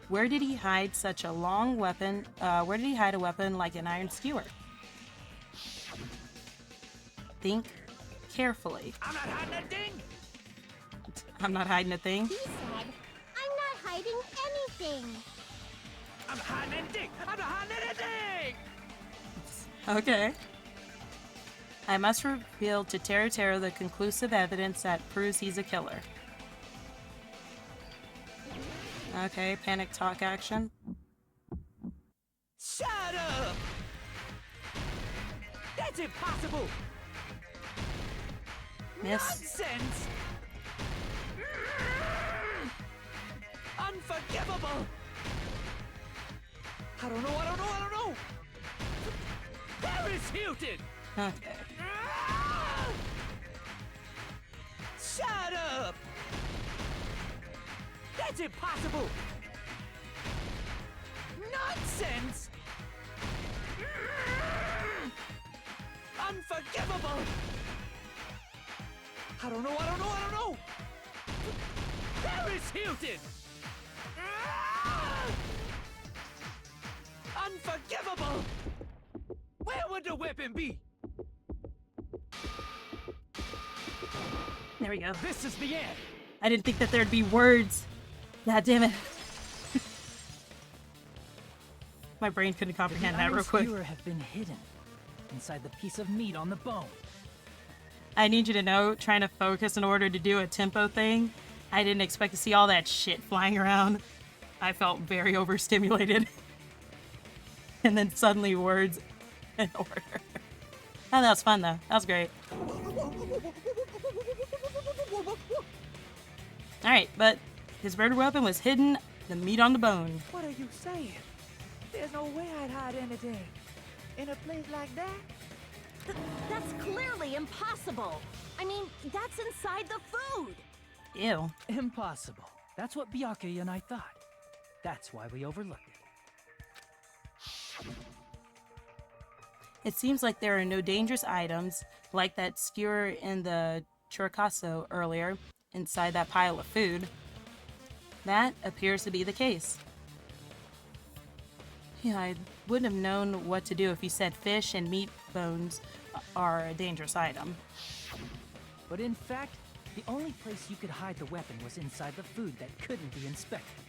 Where did he hide such a long weapon? Where did he hide a weapon like an iron skewer? Think carefully. I'm not hiding a thing! I'm not hiding a thing? He said, I'm not hiding anything. I'm hiding anything! I'm not hiding anything! Okay. I must reveal to Tero the conclusive evidence that proves he's a killer. Okay, panic talk action. Shut up! That's impossible! Miss. Nonsense! Unforgivable! I don't know! Paris Hilton! Okay. Shut up! That's impossible! Nonsense! Unforgivable! I don't know! Paris Hilton! Unforgivable! Where would the weapon be? There we go. This is the end! I didn't think that there'd be words. God damn it. My brain couldn't comprehend that real quick. The skewer have been hidden inside the piece of meat on the bone. I need you to know, trying to focus in order to do a tempo thing, I didn't expect to see all that shit flying around. I felt very overstimulated. And then suddenly words in order. Oh, that was fun though. That was great. Alright, but his murder weapon was hidden, the meat on the bone. What are you saying? There's no way I'd hide anything in a place like that. That's clearly impossible. I mean, that's inside the food. Ew. Impossible. That's what Byakuya and I thought. That's why we overlooked it. It seems like there are no dangerous items, like that skewer in the churrasco earlier, inside that pile of food. That appears to be the case. Yeah, I wouldn't have known what to do if you said fish and meat bones are a dangerous item. But in fact, the only place you could hide the weapon was inside the food that couldn't be inspected.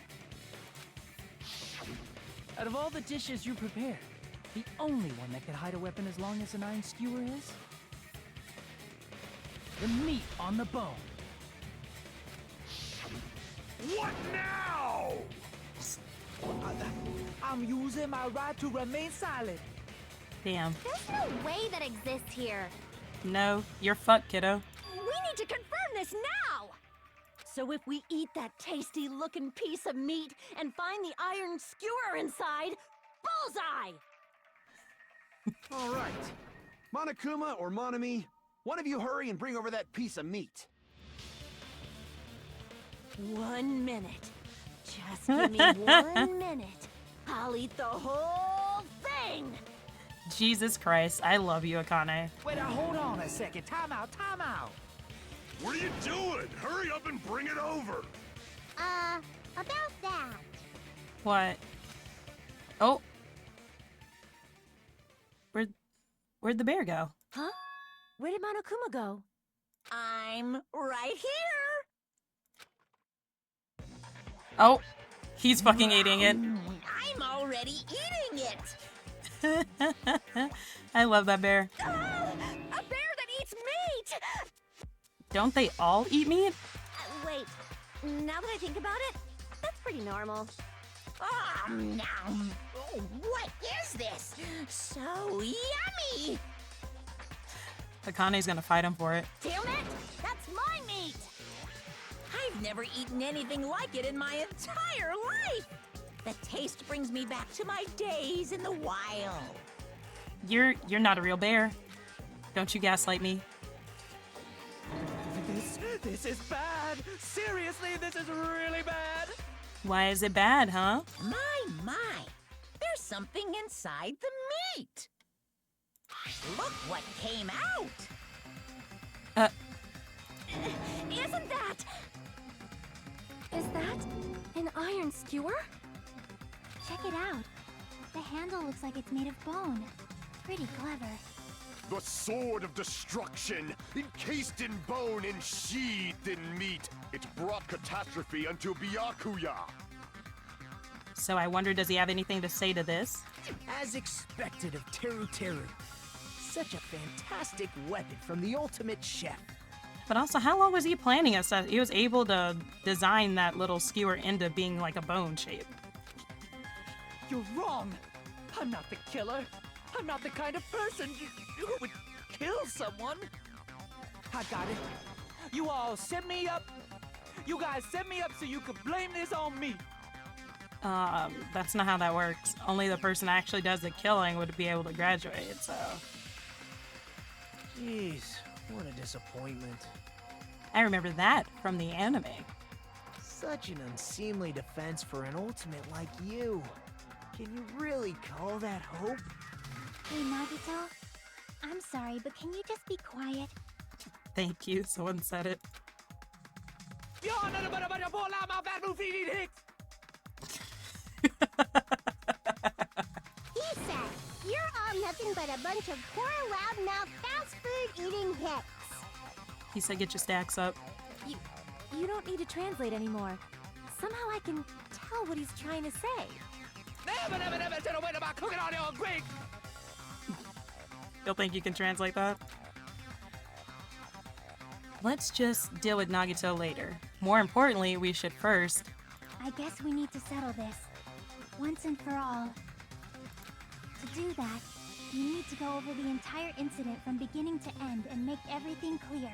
Out of all the dishes you prepared, the only one that could hide a weapon as long as an iron skewer is the meat on the bone. What now? I'm using my right to remain silent. Damn. There's no way that exists here. No, you're fucked, kiddo. We need to confirm this now! So if we eat that tasty-looking piece of meat and find the iron skewer inside, bullseye! All right. Monokuma or Monami, one of you hurry and bring over that piece of meat. 1 minute. Just give me 1 minute. I'll eat the whole thing! Jesus Christ, I love you, Akane. Wait, hold on a second. Time out. What are you doing? Hurry up and bring it over! About that. What? Oh. Where'd the bear go? Huh? Where did Monokuma go? I'm right here. Oh, he's fucking eating it. I'm already eating it. I love that bear. A bear that eats meat! Don't they all eat meat? Wait, now that I think about it, that's pretty normal. Nom. Oh, what is this? So yummy! Akane's gonna fight him for it. Damn it! That's my meat! I've never eaten anything like it in my entire life. The taste brings me back to my days in the wild. You're not a real bear. Don't you gaslight me. This is bad. Seriously, this is really bad. Why is it bad, huh? My. There's something inside the meat. Look what came out. Isn't that... Is that an iron skewer? Check it out. The handle looks like it's made of bone. Pretty clever. The sword of destruction, encased in bone and sheathed in meat. It brought catastrophe unto Byakuya. So I wonder, does he have anything to say to this? As expected of Teru Teru. Such a fantastic weapon from the ultimate chef. But also, how long was he planning this? He was able to design that little skewer into being like a bone shape. You're wrong. I'm not the killer. I'm not the kind of person who would kill someone. I got it. You all set me up. You guys set me up so you could blame this on me. That's not how that works. Only the person that actually does the killing would be able to graduate, so... Jeez, what a disappointment. I remember that from the anime. Such an unseemly defense for an ultimate like you. Can you really call that hope? Hey, Nagito. I'm sorry, but can you just be quiet? Thank you, someone said it. He said, "You're all nothing but a bunch of poor, loudmouth, fast food eating hicks." He said get your stacks up. You don't need to translate anymore. Somehow I can tell what he's trying to say. Never said a word about cooking on your Greek. You'll think you can translate that? Let's just deal with Nagito later. More importantly, we should first... I guess we need to settle this, once and for all. To do that, you need to go over the entire incident from beginning to end and make everything clear.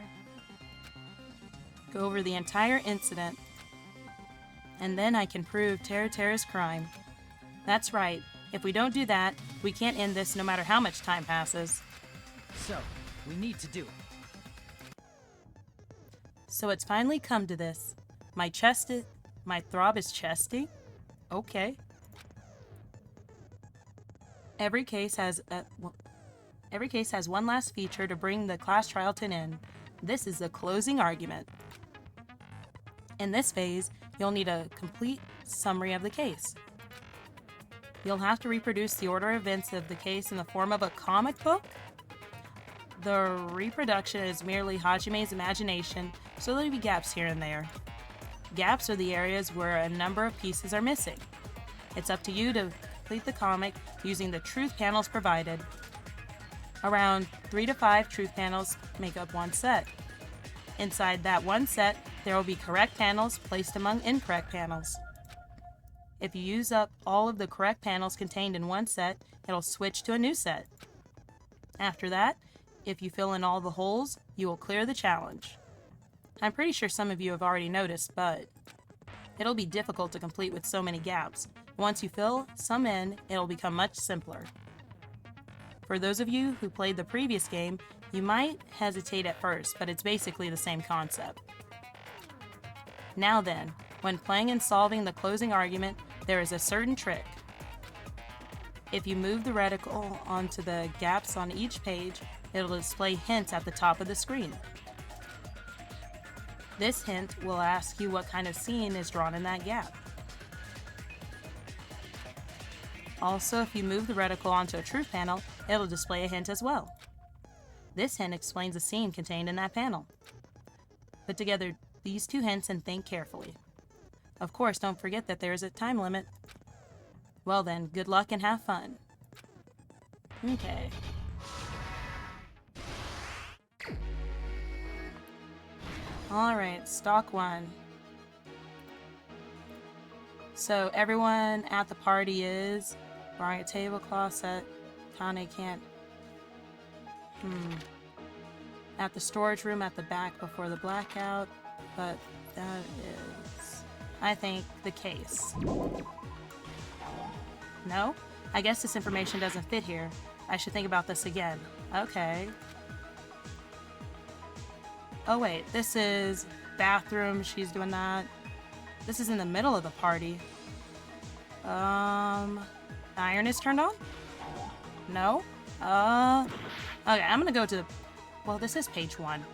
Go over the entire incident, and then I can prove Terra's crime. That's right. If we don't do that, we can't end this no matter how much time passes. So, we need to do it. So it's finally come to this. My throb is chesty? Okay. Every case has one last feature to bring the class trial to an end. This is the closing argument. In this phase, you'll need a complete summary of the case. You'll have to reproduce the order of events of the case in the form of a comic book. The reproduction is merely Hajime's imagination, so there'll be gaps here and there. Gaps are the areas where a number of pieces are missing. It's up to you to complete the comic using the truth panels provided. Around 3 to 5 truth panels make up one set. Inside that one set, there will be correct panels placed among incorrect panels. If you use up all of the correct panels contained in one set, it'll switch to a new set. After that, if you fill in all the holes, you will clear the challenge. I'm pretty sure some of you have already noticed, but it'll be difficult to complete with so many gaps. Once you fill some in, it'll become much simpler. For those of you who played the previous game, you might hesitate at first, but it's basically the same concept. Now then, when playing and solving the closing argument, there is a certain trick. If you move the reticle onto the gaps on each page, it'll display hints at the top of the screen. This hint will ask you what kind of scene is drawn in that gap. Also, if you move the reticle onto a truth panel, it'll display a hint as well. This hint explains the scene contained in that panel. Put together these two hints and think carefully. Of course, don't forget that there is a time limit. Well then, good luck and have fun. Okay. Alright, stock one. So everyone at the party is borrowing a tablecloth set. Kane can't. At the storage room at the back before the blackout, but that is, I think, the case. No? I guess this information doesn't fit here. I should think about this again. Okay. Oh wait, this is bathroom, she's doing that. This is in the middle of the party. The iron is turned on? No? Okay, I'm gonna go to the... Well, this is page 1.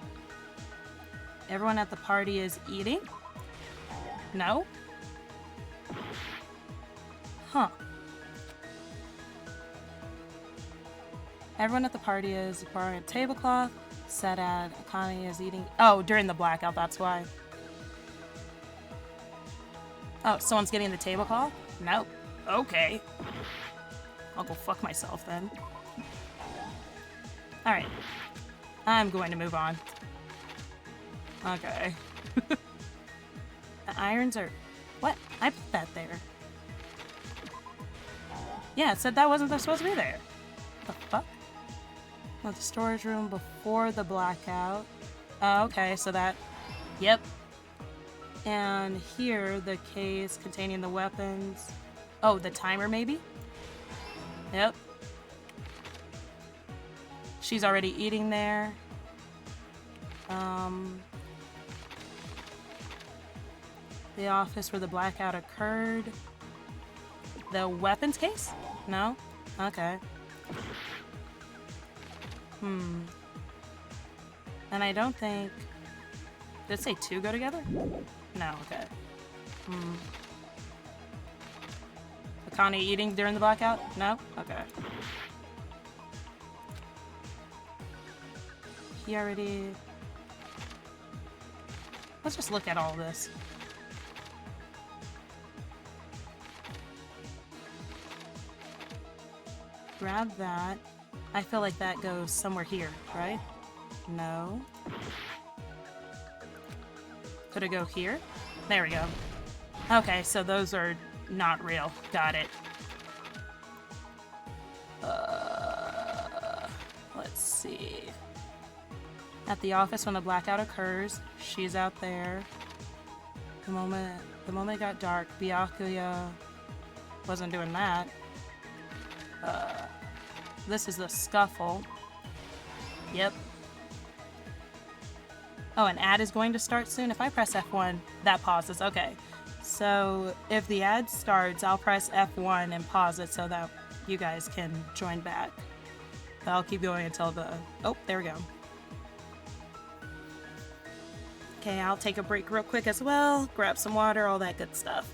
Everyone at the party is eating? No? Huh. Everyone at the party is borrowing a tablecloth. Set at Akane is eating... Oh, during the blackout, that's why. Oh, someone's getting the tablecloth? Nope. Okay. I'll go fuck myself then. Alright. I'm going to move on. Okay. The irons are... What? I put that there. Yeah, it said that wasn't supposed to be there. The fuck? Not the storage room before the blackout. Oh, okay, so that... Yep. And here, the case containing the weapons. Oh, the timer, maybe? Yep. She's already eating there. The office where the blackout occurred. The weapons case? No? Okay. And I don't think... Did it say two go together? No, okay. Akane eating during the blackout? No? Okay. He already... Let's just look at all this. Grab that. I feel like that goes somewhere here, right? No. Could it go here? There we go. Okay, so those are not real. Got it. Let's see. At the office when the blackout occurs, she's out there. The moment it got dark, Byakuya wasn't doing that. This is the scuffle. Yep. Oh, an ad is going to start soon? If I press F1, that pauses. Okay. So if the ad starts, I'll press F1 and pause it so that you guys can join back. I'll keep going until the... Oh, there we go. Okay, I'll take a break real quick as well. Grab some water, all that good stuff.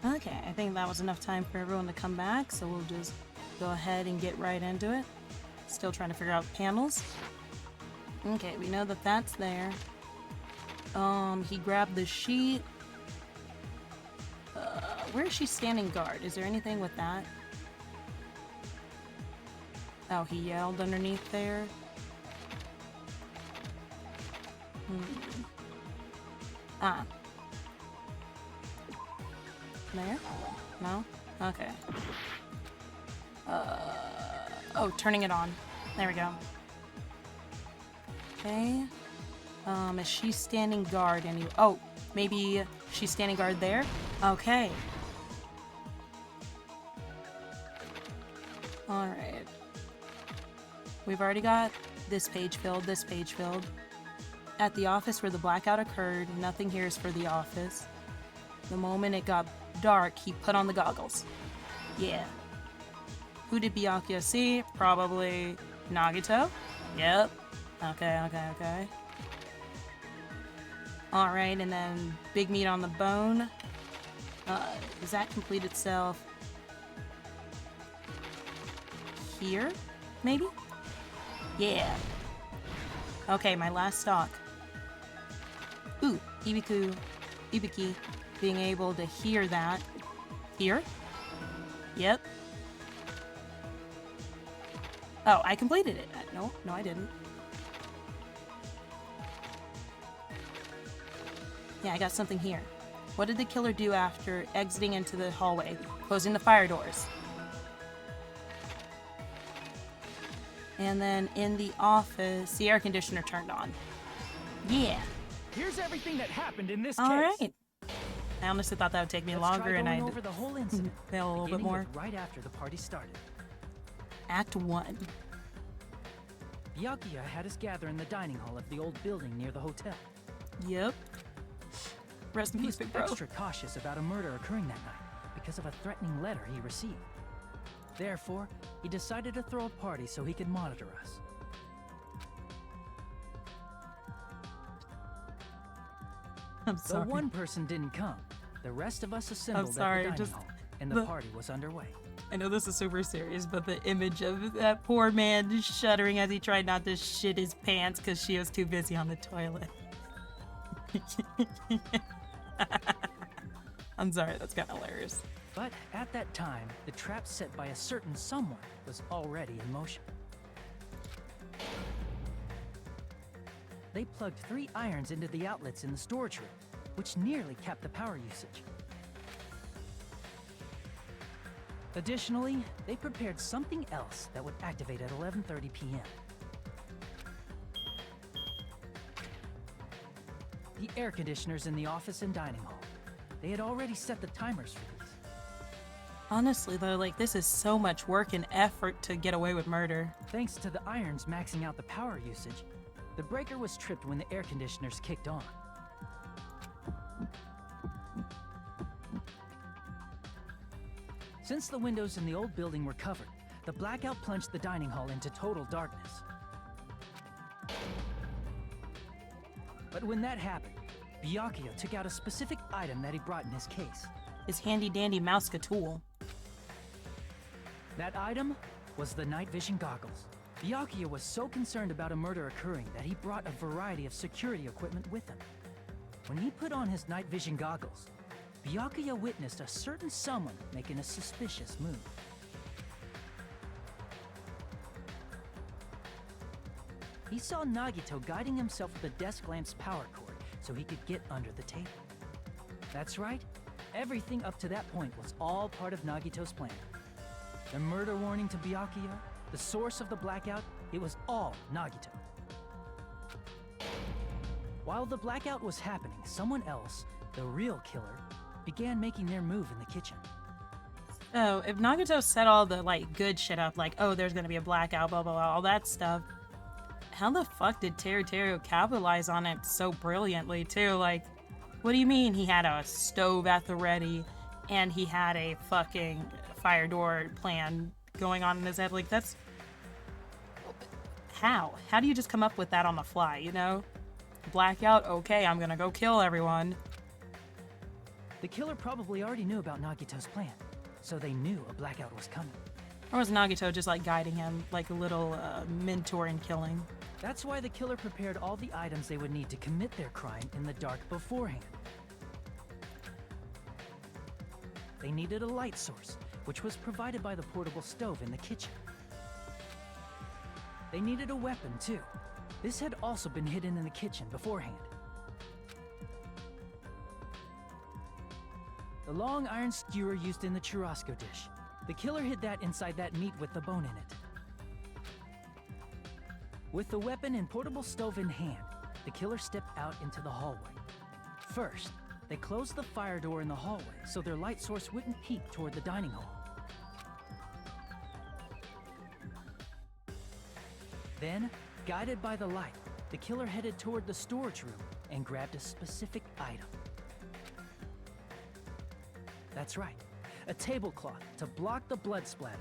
Okay, I think that was enough time for everyone to come back, so we'll just go ahead and get right into it. Still trying to figure out panels. Okay, we know that that's there. He grabbed the sheet. where is she standing guard? Is there anything with that? Oh, he yelled underneath there. Ah. There? No? Okay. Oh, turning it on. There we go. Okay. Is she standing guard oh, maybe she's standing guard there? Okay. Alright. We've already got this page filled, this page filled. At the office where the blackout occurred, nothing here is for the office. The moment it got dark, he put on the goggles. Yeah. Who did Byakuya see? Probably Nagito? Yep. Okay. Alright, and then big meat on the bone. Does that complete itself here? Maybe? Yeah. Okay, my last stock. Ooh, Ibiki being able to hear that. Here? Yep. Oh, I completed it. No, I didn't. Yeah, I got something here. What did the killer do after exiting into the hallway, closing the fire doors? And then in the office, the air conditioner turned on. Yeah. Here's everything that happened in this All case. right. I honestly thought that would take me Let's longer, try and going I'd over the whole incident, fail a little bit beginning more. with right after the party started. Act 1. Byakuya had us gather in the dining hall of the old building near the hotel. Yep. Rest in He peace, was big bro. extra cautious about a murder occurring that night because of a threatening letter he received. Therefore, he decided to throw a party so he could monitor us. I'm sorry. Though one person didn't come, the rest of us assembled sorry, at the dining just hall, and the party was underway. I know this is super serious, but the image of that poor man shuddering as he tried not to shit his pants because she was too busy on the toilet. I'm sorry, that's kind of hilarious. But at that time, the trap set by a certain someone was already in motion. They plugged 3 irons into the outlets in the storage room, which nearly capped the power usage. Additionally, they prepared something else that would activate at 11:30 p.m. The air conditioners in the office and dining hall. They had already set the timers for these. Honestly, though, like, this is so much work and effort to get away with murder. Thanks to the irons maxing out the power usage, the breaker was tripped when the air conditioners kicked on. Since the windows in the old building were covered, the blackout plunged the dining hall into total darkness. But when that happened, Byakuya took out a specific item that he brought in his case. His handy-dandy Mouska tool. That item was the night vision goggles. Byakuya was so concerned about a murder occurring that he brought a variety of security equipment with him. When he put on his night vision goggles, Byakuya witnessed a certain someone making a suspicious move. He saw Nagito guiding himself with a desk lamp's power cord so he could get under the table. That's right, everything up to that point was all part of Nagito's plan. The murder warning to Byakuya, the source of the blackout, it was all Nagito. While the blackout was happening, someone else, the real killer, began making their move in the kitchen. Oh, if Nagito set all the, like, good shit up, like, oh, there's gonna be a blackout, blah, blah, blah, all that stuff, how the fuck did Teruteru capitalize on it so brilliantly, too? Like, what do you mean he had a stove at the ready, and he had a fucking fire door plan going on in his head? Like, that's... How? How do you just come up with that on the fly, you know? Blackout, okay, I'm gonna go kill everyone. The killer probably already knew about Nagito's plan, so they knew a blackout was coming. Or was Nagito just, like, guiding him, like a little mentor in killing? That's why the killer prepared all the items they would need to commit their crime in the dark beforehand. they needed a light source, which was provided by the portable stove in the kitchen. They needed a weapon, too. This had also been hidden in the kitchen beforehand. The long iron skewer used in the churrasco dish. The killer hid that inside that meat with the bone in it. With the weapon and portable stove in hand, the killer stepped out into the hallway. First, they closed the fire door in the hallway so their light source wouldn't peek toward the dining hall. Then, guided by the light, the killer headed toward the storage room and grabbed a specific item. That's right, a tablecloth to block the blood splatter.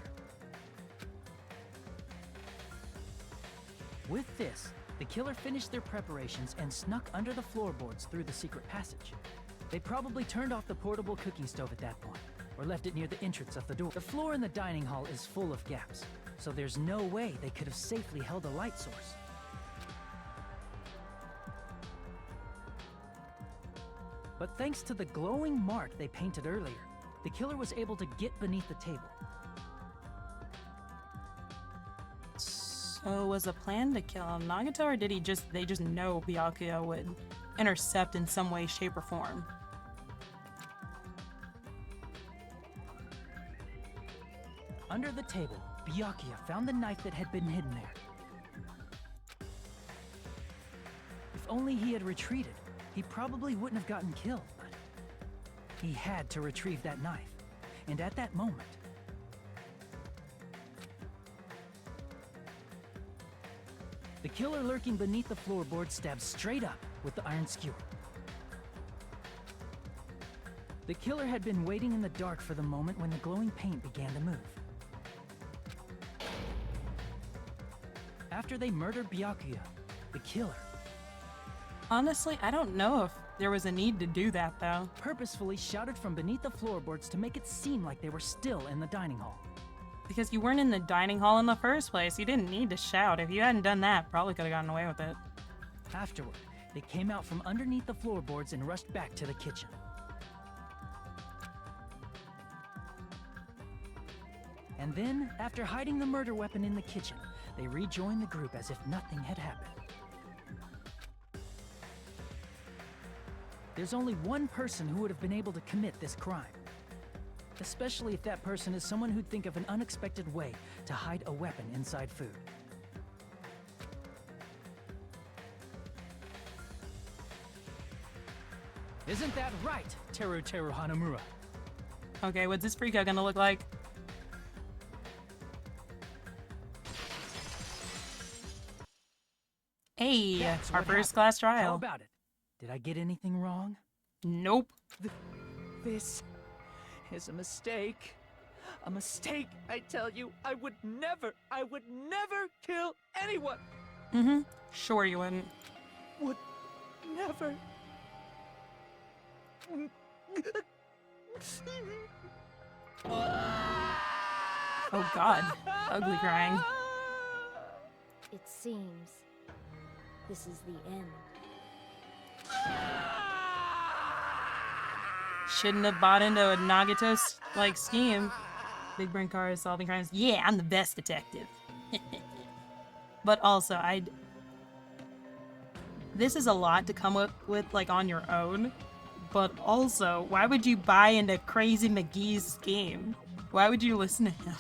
With this, the killer finished their preparations and snuck under the floorboards through the secret passage. They probably turned off the portable cooking stove at that point, or left it near the entrance of the door. The floor in the dining hall is full of gaps, so there's no way they could have safely held a light source. But thanks to the glowing mark they painted earlier, the killer was able to get beneath the table. So was the plan to kill Nagato, or did they just know Byakuya would intercept in some way, shape, or form? Under the table, Byakuya found the knife that had been hidden there. If only he had retreated, he probably wouldn't have gotten killed, but he had to retrieve that knife. And at that moment, the killer lurking beneath the floorboard stabbed straight up with the iron skewer. The killer had been waiting in the dark for the moment when the glowing paint began to move. After they murdered Byakuya, the killer Honestly, I don't know if there was a need to do that, though. purposefully shouted from beneath the floorboards to make it seem like they were still in the dining hall. Because you weren't in the dining hall in the first place. You didn't need to shout. If you hadn't done that, probably could have gotten away with it. Afterward, they came out from underneath the floorboards and rushed back to the kitchen. And then, after hiding the murder weapon in the kitchen, they rejoined the group as if nothing had happened. There's only one person who would have been able to commit this crime. Especially if that person is someone who'd think of an unexpected way to hide a weapon inside food. Isn't that right, Teru Hanamura? Okay, what's this freako gonna look like? Hey, That's our what first happened. class How trial. about it? Did I get anything wrong? Nope. This is a mistake. A mistake, I tell you. I would never kill anyone. Mm-hmm. Sure you wouldn't. Would never. Oh god. Ugly crying. It seems this is the end. Shouldn't have bought into a Nagato's like scheme. Big brain Cara solving crimes. Yeah, I'm the best detective. But also, this is a lot to come up with like on your own. But also, why would you buy into Crazy McGee's scheme? Why would you listen to him?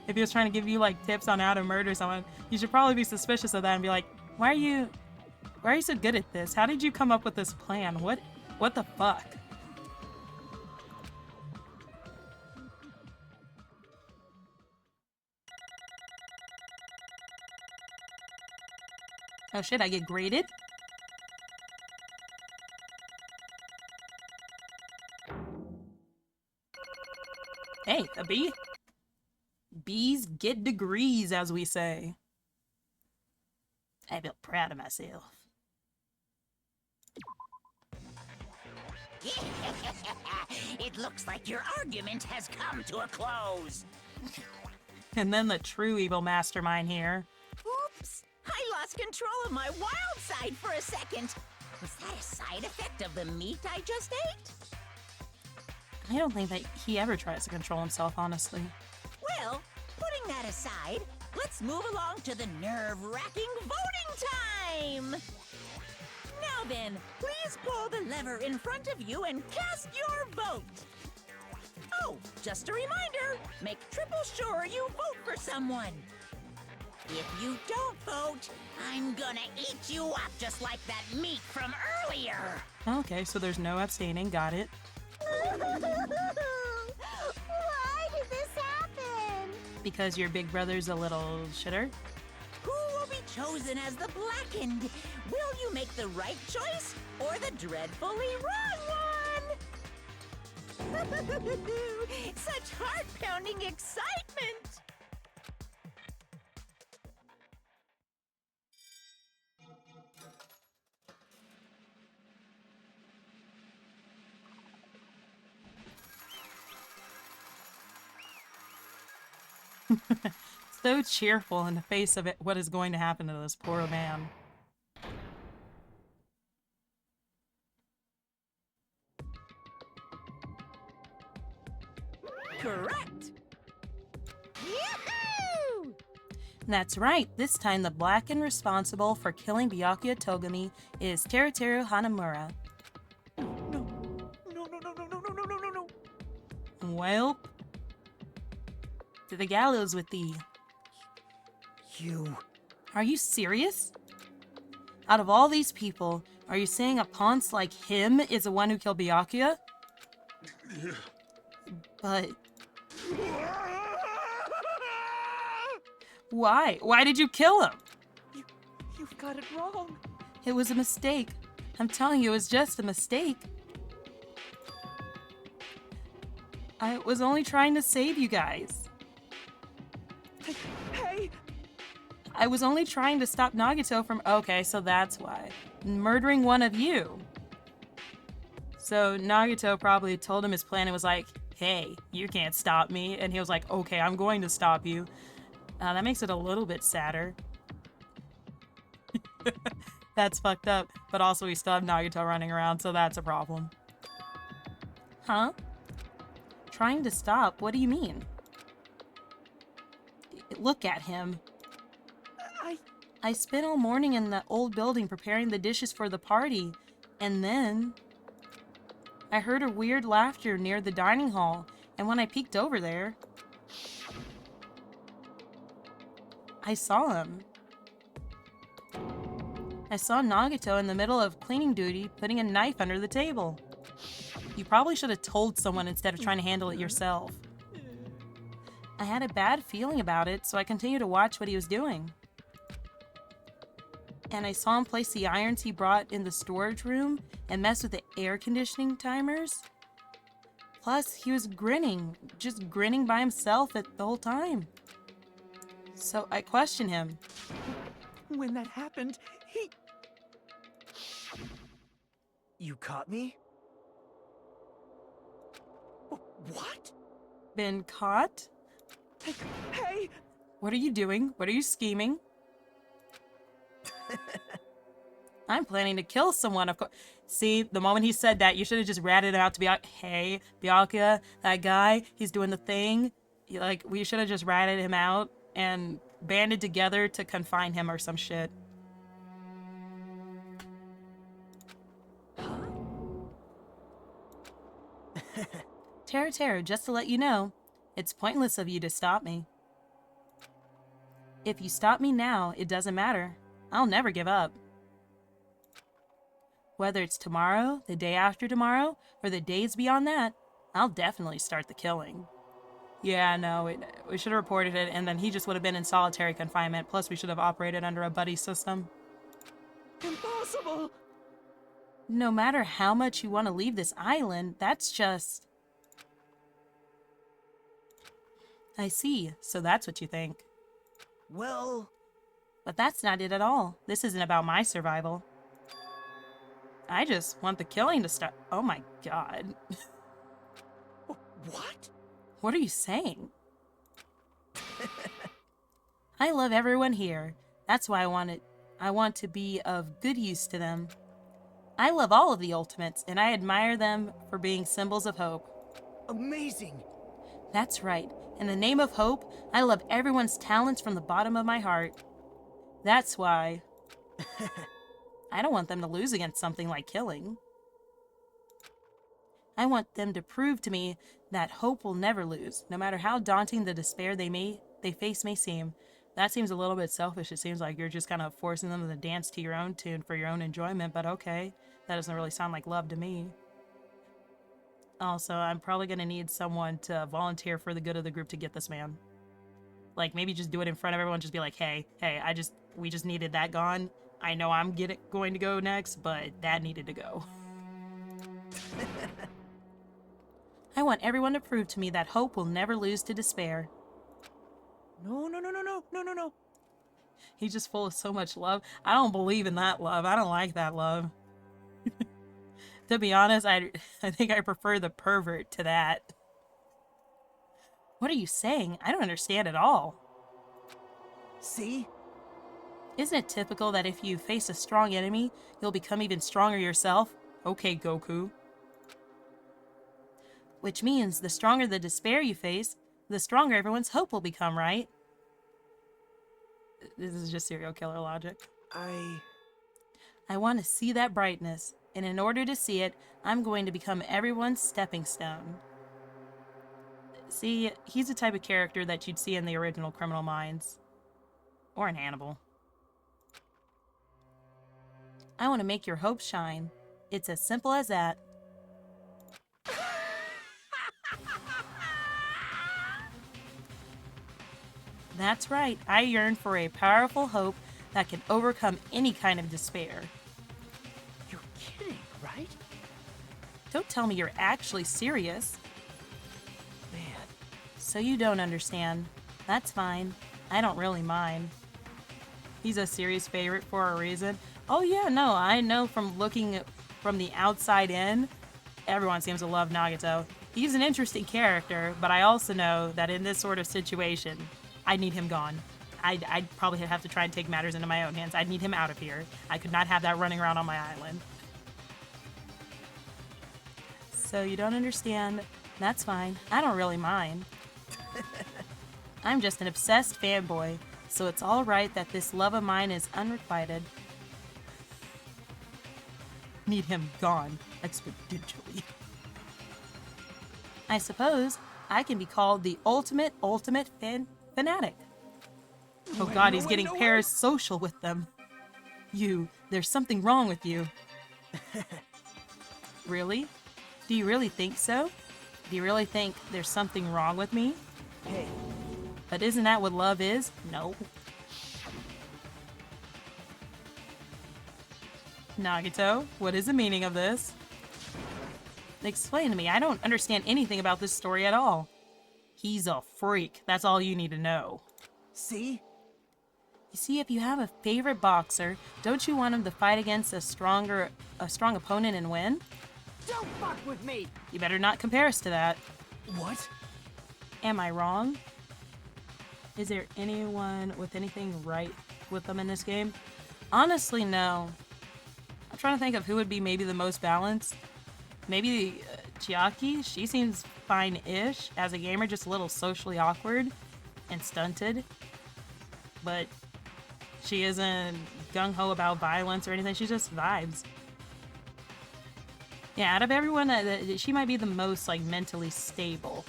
If he was trying to give you like tips on how to murder someone, you should probably be suspicious of that and be like, why are you so good at this? How did you come up with this plan? What the fuck? Oh shit, I get graded? Hey, a B? B's get degrees, as we say. I feel proud of myself. It looks like your argument has come to a close. And then the true evil mastermind here. Oops! I lost control of my wild side for a second. Was that a side effect of the meat I just ate? I don't think that he ever tries to control himself, honestly. Well, putting that aside, let's move along to the nerve-wracking voting time! Now then, please pull the lever in front of you and cast your vote! Oh, just a reminder, make triple sure you vote for someone. If you don't vote, I'm gonna eat you up just like that meat from earlier! Okay, so there's no abstaining, got it. Why did this happen? Because your big brother's a little shitter? Who will be chosen as the blackened? Will you make the right choice or the dreadfully wrong one? Such heart-pounding excitement! So cheerful in the face of it, what is going to happen to this poor man. Correct! Yoo-hoo! That's right, this time the blackened responsible for killing Byakuya Togami is Teruteru Hanamura. No. Well, to the gallows with thee. You... Are you serious? Out of all these people, are you saying a ponce like him is the one who killed Byakuya? But... Why? Why did you kill him? You've got it wrong. It was a mistake. I'm telling you, it was just a mistake. I was only trying to save you guys. Hey! I was only trying to stop Nagito from... Okay, so that's why. Murdering one of you. So Nagito probably told him his plan and was like, hey, you can't stop me. And he was like, okay, I'm going to stop you. That makes it a little bit sadder. That's fucked up. But also we still have Nagito running around, so that's a problem. Huh? Trying to stop? What do you mean? Look at him. I spent all morning in the old building preparing the dishes for the party, and then I heard a weird laughter near the dining hall, and when I peeked over there, I saw him. I saw Nagito in the middle of cleaning duty putting a knife under the table. You probably should have told someone instead of trying to handle it yourself. I had a bad feeling about it, so I continued to watch what he was doing. And I saw him place the irons he brought in the storage room and mess with the air conditioning timers. Plus, he was grinning, just grinning by himself the whole time. So I questioned him. When that happened, he... You caught me? What? Been caught? Hey! What are you doing? What are you scheming? I'm planning to kill someone, of course. See, the moment he said that, you should have just ratted it out to be like, hey, Byakuya, that guy, he's doing the thing. Like, we should have just ratted him out and banded together to confine him or some shit. Teru, just to let you know, it's pointless of you to stop me. If you stop me now, it doesn't matter. I'll never give up. Whether it's tomorrow, the day after tomorrow, or the days beyond that, I'll definitely start the killing. Yeah, no, we should have reported it, and then he just would have been in solitary confinement, plus we should have operated under a buddy system. Impossible! No matter how much you want to leave this island, that's just... I see, so that's what you think. Well... But that's not it at all. This isn't about my survival. I just want the killing to start. Oh my god. What? What are you saying? I love everyone here. That's why I want to be of good use to them. I love all of the Ultimates, and I admire them for being symbols of hope. Amazing! That's right. In the name of hope, I love everyone's talents from the bottom of my heart. That's why I don't want them to lose against something like killing. I want them to prove to me that hope will never lose, no matter how daunting the despair they face may seem. That seems a little bit selfish. It seems like you're just kind of forcing them to dance to your own tune for your own enjoyment, but okay. That doesn't really sound like love to me. Also, I'm probably going to need someone to volunteer for the good of the group to get this man. Like, maybe just do it in front of everyone. Just be like, hey, we just needed that gone. I know I'm going to go next, but that needed to go. I want everyone to prove to me that hope will never lose to despair. No. He's just full of so much love. I don't believe in that love. I don't like that love. To be honest, I think I prefer the pervert to that. What are you saying? I don't understand at all. See? Isn't it typical that if you face a strong enemy, you'll become even stronger yourself? Okay, Goku. Which means the stronger the despair you face, the stronger everyone's hope will become, right? This is just serial killer logic. I want to see that brightness, and in order to see it, I'm going to become everyone's stepping stone. See, he's the type of character that you'd see in the original Criminal Minds. Or in Hannibal. I want to make your hope shine. It's as simple as that. That's right, I yearn for a powerful hope that can overcome any kind of despair. You're kidding, right? Don't tell me you're actually serious. Man. So you don't understand. That's fine. I don't really mind. He's a serious favorite for a reason. Oh yeah, no, I know from looking from the outside in, everyone seems to love Nagato. He's an interesting character, but I also know that in this sort of situation, I need him gone. I'd probably have to try and take matters into my own hands. I'd need him out of here. I could not have that running around on my island. So you don't understand. That's fine. I don't really mind. I'm just an obsessed fanboy, so it's all right that this love of mine is unrequited. Need him gone exponentially. I suppose I can be called the ultimate fanatic. Oh god, he's getting parasocial with them. There's something wrong with you. Really? Do you really think so? Do you really think there's something wrong with me? Hey. But isn't that what love is? No. Nagato, what is the meaning of this? Explain to me. I don't understand anything about this story at all. He's a freak. That's all you need to know. See? You see, if you have a favorite boxer, don't you want him to fight against a strong opponent and win? Don't fuck with me! You better not compare us to that. What? Am I wrong? Is there anyone with anything right with them in this game? Honestly, no. I'm trying to think of who would be maybe the most balanced. Maybe Chiaki? She seems fine-ish as a gamer, just a little socially awkward and stunted. But she isn't gung-ho about violence or anything. She just vibes. Yeah, out of everyone, she might be the most, like, mentally stable.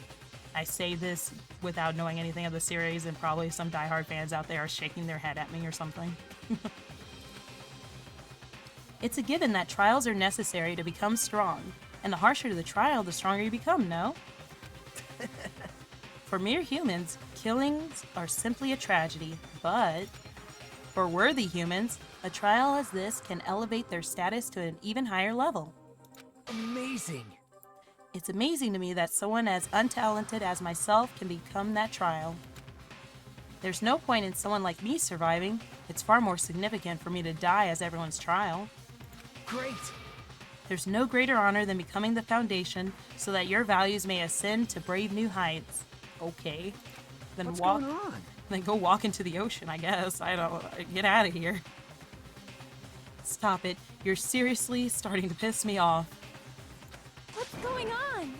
I say this without knowing anything of the series, and probably some diehard fans out there are shaking their head at me or something. It's a given that trials are necessary to become strong, and the harsher the trial, the stronger you become, no? For mere humans, killings are simply a tragedy, but for worthy humans, a trial as this can elevate their status to an even higher level. Amazing. It's amazing to me that someone as untalented as myself can become that trial. There's no point in someone like me surviving. It's far more significant for me to die as everyone's trial. Great. There's no greater honor than becoming the foundation so that your values may ascend to brave new heights. Okay. Then What's going on? Then go walk into the ocean, I guess. I don't... Get out of here. Stop it. You're seriously starting to piss me off. What's going on?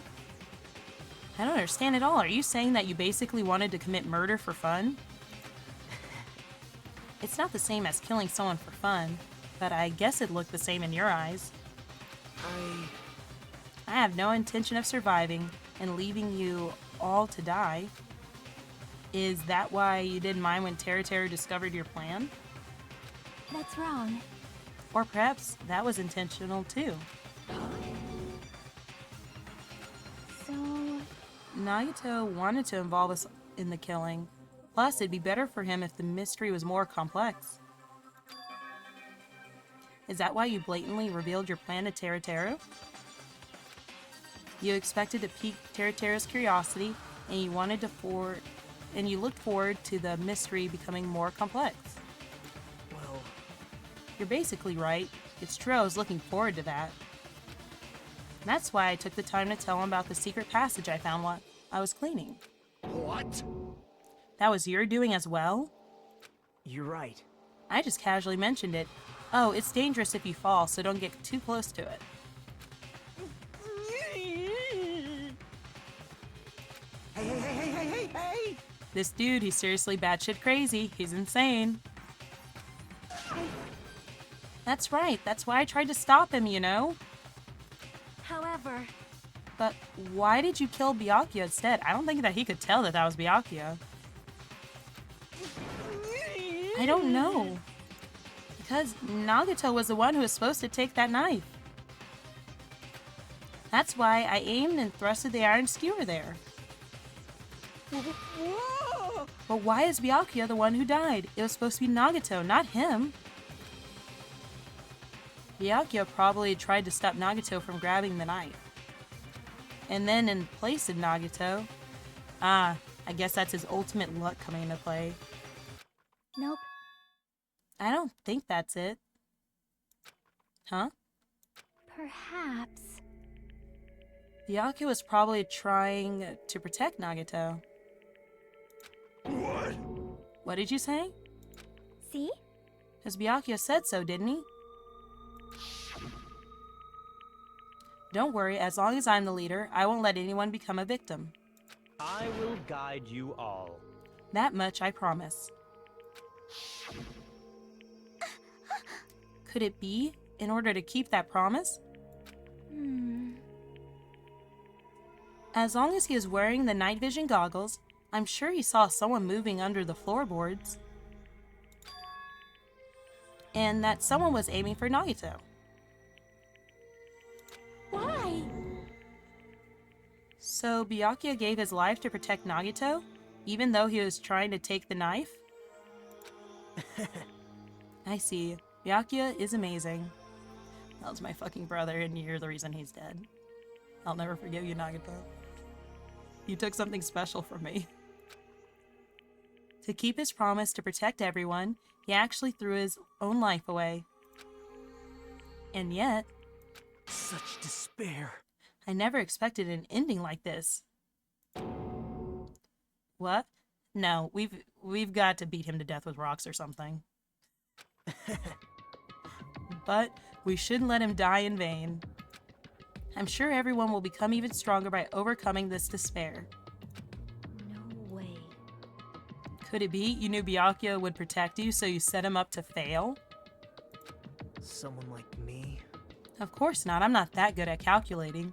I don't understand at all. Are you saying that you basically wanted to commit murder for fun? It's not the same as killing someone for fun, but I guess it looked the same in your eyes. I have no intention of surviving and leaving you all to die. Is that why you didn't mind when Terra discovered your plan? That's wrong. Or perhaps that was intentional too. So... Nagito wanted to involve us in the killing. Plus, it'd be better for him if the mystery was more complex. Is that why you blatantly revealed your plan to Terra? You expected to pique Terra's curiosity, and you looked forward to the mystery becoming more complex. Well... You're basically right. It's true, I was looking forward to that. And that's why I took the time to tell him about the secret passage I found while I was cleaning. What? That was your doing as well? You're right. I just casually mentioned it. Oh, it's dangerous if you fall, so don't get too close to it. Hey! This dude, he's seriously batshit crazy. He's insane. That's right. That's why I tried to stop him, you know? However... But why did you kill Byakuya instead? I don't think that he could tell that that was Byakuya. I don't know. Because Nagito was the one who was supposed to take that knife. That's why I aimed and thrusted the iron skewer there. But why is Byakuya the one who died? It was supposed to be Nagito, not him. Byakuya probably tried to stop Nagito from grabbing the knife. And then in place of Nagito, I guess that's his ultimate luck coming into play. Nope. I don't think that's it. Huh? Perhaps. Byakuya was probably trying to protect Nagito. What? What did you say? See? Because Byakuya said so, didn't he? Don't worry, as long as I'm the leader, I won't let anyone become a victim. I will guide you all. That much I promise. Could it be, in order to keep that promise? As long as he is wearing the night vision goggles, I'm sure he saw someone moving under the floorboards. And that someone was aiming for Nagito. Why? So Byakuya gave his life to protect Nagito, even though he was trying to take the knife? I see. Byakuya is amazing. That was my fucking brother, and you're the reason he's dead. I'll never forgive you, Nagito. You took something special from me. To keep his promise to protect everyone, he actually threw his own life away. And yet... Such despair. I never expected an ending like this. What? No, we've got to beat him to death with rocks or something. But we shouldn't let him die in vain. I'm sure everyone will become even stronger by overcoming this despair. No way. Could it be you knew Byakuya would protect you, so you set him up to fail? Someone like me? Of course not. I'm not that good at calculating.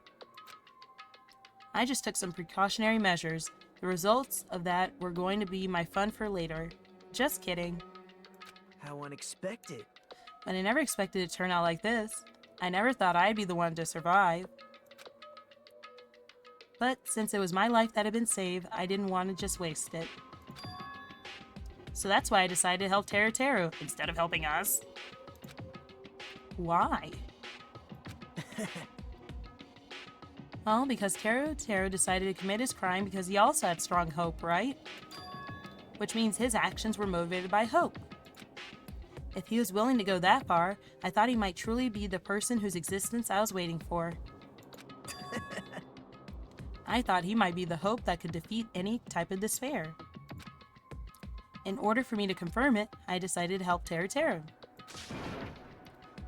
I just took some precautionary measures. The results of that were going to be my fun for later. Just kidding. How unexpected. But I never expected it to turn out like this. I never thought I'd be the one to survive. But since it was my life that had been saved, I didn't want to just waste it. So that's why I decided to help Teru instead of helping us. Why? Well, because Teru decided to commit his crime because he also had strong hope, right? Which means his actions were motivated by hope. If he was willing to go that far, I thought he might truly be the person whose existence I was waiting for. I thought he might be the hope that could defeat any type of despair. In order for me to confirm it, I decided to help Teru.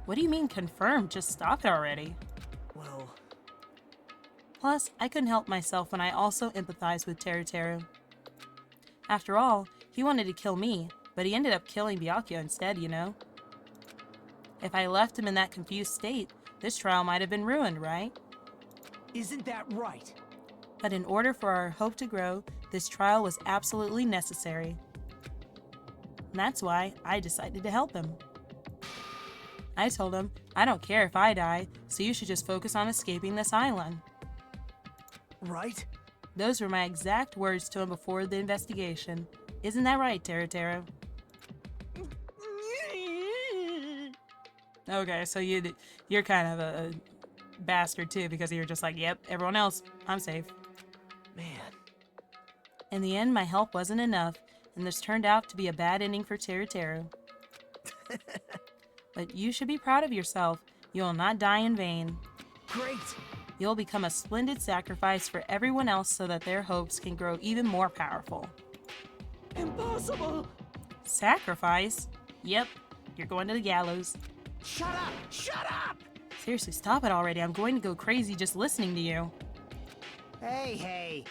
What do you mean confirm? Just stop it already. Well... Plus, I couldn't help myself when I also empathized with Teru. After all, he wanted to kill me, but he ended up killing Byakuya instead, you know? If I left him in that confused state, this trial might have been ruined, right? Isn't that right? But in order for our hope to grow, this trial was absolutely necessary. And that's why I decided to help him. I told him, I don't care if I die, so you should just focus on escaping this island. Right? Those were my exact words to him before the investigation. Isn't that right, Teru? Okay, so you're kind of a bastard too, because you're just like, yep, everyone else, I'm safe. Man. In the end, my help wasn't enough, and this turned out to be a bad ending for Teru. But you should be proud of yourself. You will not die in vain. Great! You'll become a splendid sacrifice for everyone else so that their hopes can grow even more powerful. Impossible! Sacrifice? Yep, you're going to the gallows. Shut up! Shut up! Seriously, stop it already. I'm going to go crazy just listening to you. Hey.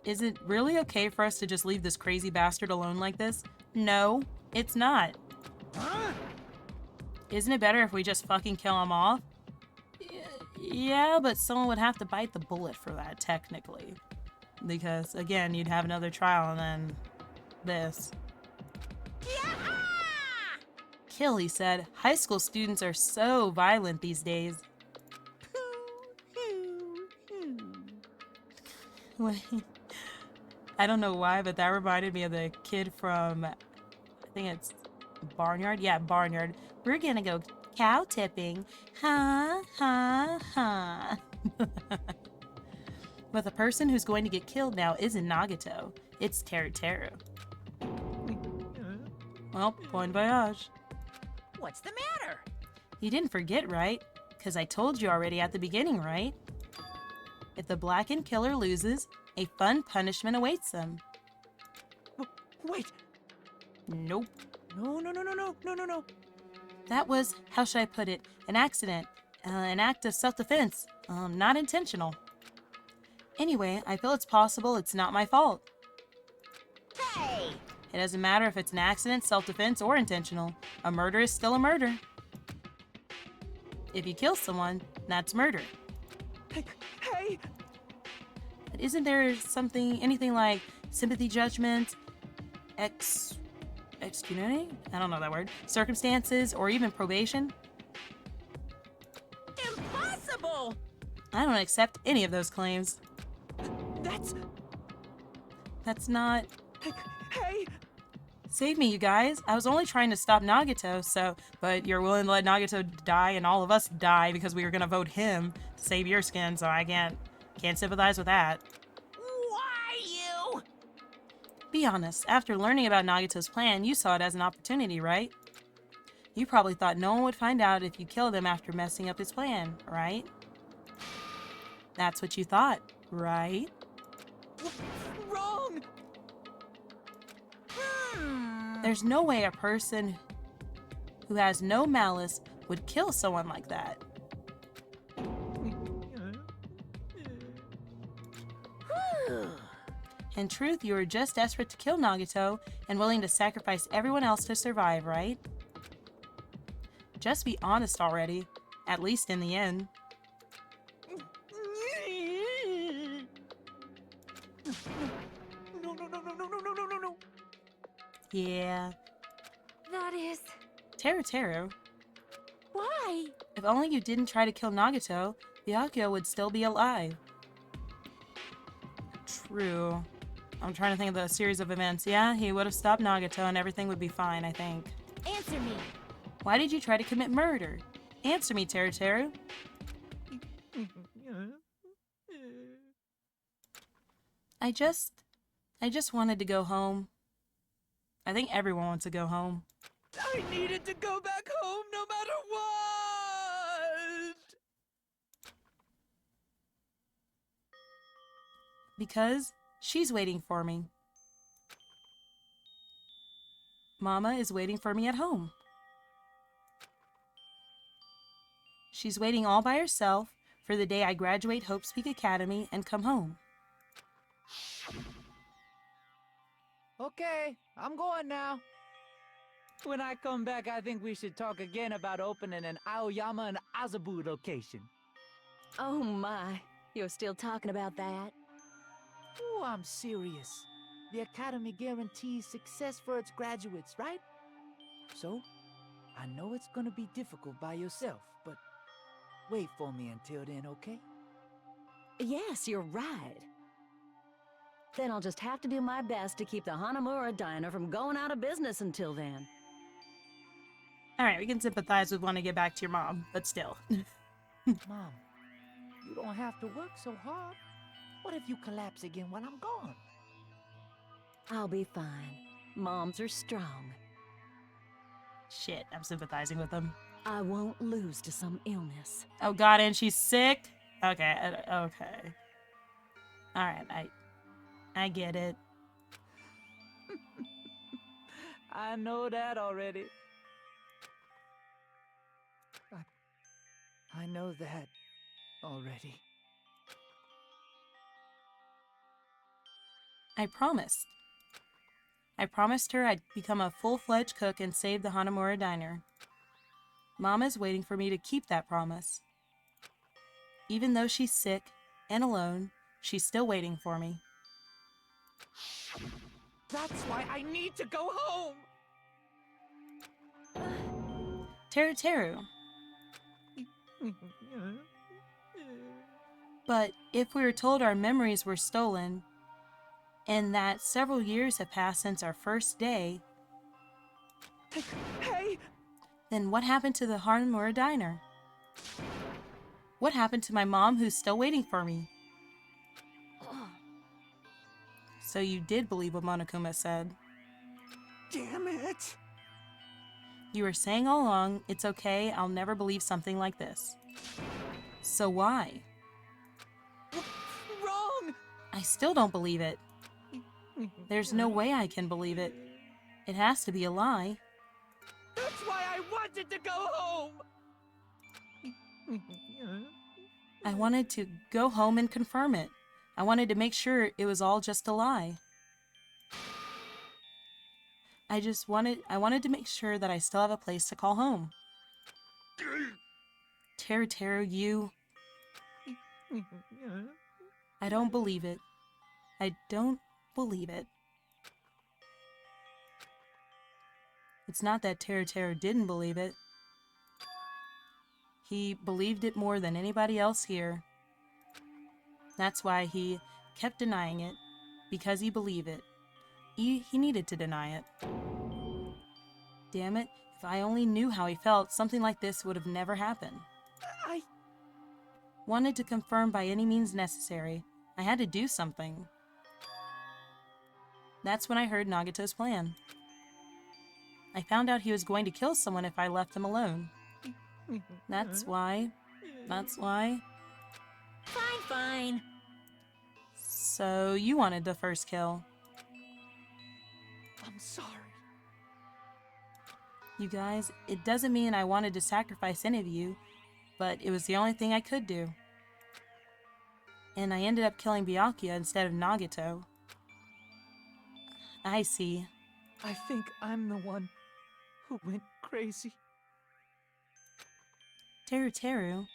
Is it really okay for us to just leave this crazy bastard alone like this? No, it's not. Huh? Isn't it better if we just fucking kill him off? Yeah, but someone would have to bite the bullet for that, technically. Because, again, you'd have another trial and then this. Kill, he said. High school students are so violent these days. Wait. I don't know why, but that reminded me of the kid from, I think it's Barnyard? Yeah, Barnyard. We're gonna go cow tipping. Ha, ha, ha. But the person who's going to get killed now isn't Nagato. It's Teru. Well, bon voyage. What's the matter? You didn't forget, right? Because I told you already at the beginning, right? If the blackened killer loses, a fun punishment awaits them. Wait! Nope. No. That was, how should I put it, an accident. An act of self-defense. Not intentional. Anyway, I feel it's possible it's not my fault. Hey! It doesn't matter if it's an accident, self-defense, or intentional. A murder is still a murder. If you kill someone, that's murder. Hey! But isn't there anything like sympathy judgment, excunity? I don't know that word. Circumstances, or even probation? Impossible! I don't accept any of those claims. That's not... Hey! Save me, you guys. I was only trying to stop Nagato, but you're willing to let Nagato die and all of us die because we were gonna vote him to save your skin, so I can't sympathize with that. Why you? Be honest, after learning about Nagato's plan, you saw it as an opportunity, right? You probably thought no one would find out if you killed him after messing up his plan, right? That's what you thought, right? Wrong! There's no way a person who has no malice would kill someone like that. In truth, you were just desperate to kill Nagato and willing to sacrifice everyone else to survive, right? Just be honest already, at least in the end. No. Yeah. That is... Teru. Why? If only you didn't try to kill Nagato, Byakuya would still be alive. True. I'm trying to think of the series of events. Yeah, he would have stopped Nagato and everything would be fine, I think. Answer me. Why did you try to commit murder? Answer me, Teru. I just wanted to go home. I think everyone wants to go home. I needed to go back home no matter what! Because she's waiting for me. Mama is waiting for me at home. She's waiting all by herself for the day I graduate Hope Peak Academy and come home. Okay, I'm going now. When I come back, I think we should talk again about opening an Aoyama and Azabu location. Oh my, you're still talking about that? Oh, I'm serious. The Academy guarantees success for its graduates, right? So, I know it's gonna be difficult by yourself, but wait for me until then, okay? Yes, you're right. Then I'll just have to do my best to keep the Hanamura Diner from going out of business until then. Alright, we can sympathize with wanting to get back to your mom, but still. Mom, you don't have to work so hard. What if you collapse again while I'm gone? I'll be fine. Moms are strong. Shit, I'm sympathizing with them. I won't lose to some illness. Oh god, and she's sick? Okay, okay. Alright, I get it. I know that already. I know that already. I promised. I promised her I'd become a full-fledged cook and save the Hanamura Diner. Mama's waiting for me to keep that promise. Even though she's sick and alone, she's still waiting for me. That's why I need to go home! Teru. But if we were told our memories were stolen, and that several years have passed since our first day, Hey! then what happened to the Hanamura Diner? What happened to my mom who's still waiting for me? So you did believe what Monokuma said. Damn it! You were saying all along, it's okay, I'll never believe something like this. So why? Wrong! I still don't believe it. There's no way I can believe it. It has to be a lie. That's why I wanted to go home! I wanted to go home and confirm it. I wanted to make sure it was all just a lie. I wanted to make sure that I still have a place to call home. Teru, you... I don't believe it. I don't believe it. It's not that Teru didn't believe it. He believed it more than anybody else here. That's why he kept denying it, because he believed it. He needed to deny it. Damn it, if I only knew how he felt, something like this would have never happened. I wanted to confirm by any means necessary. I had to do something. That's when I heard Nagito's plan. I found out he was going to kill someone if I left him alone. That's why. Fine. So you wanted the first kill. I'm sorry. You guys, it doesn't mean I wanted to sacrifice any of you, but it was the only thing I could do. And I ended up killing Byakuya instead of Nagito. I see. I think I'm the one who went crazy. Teru.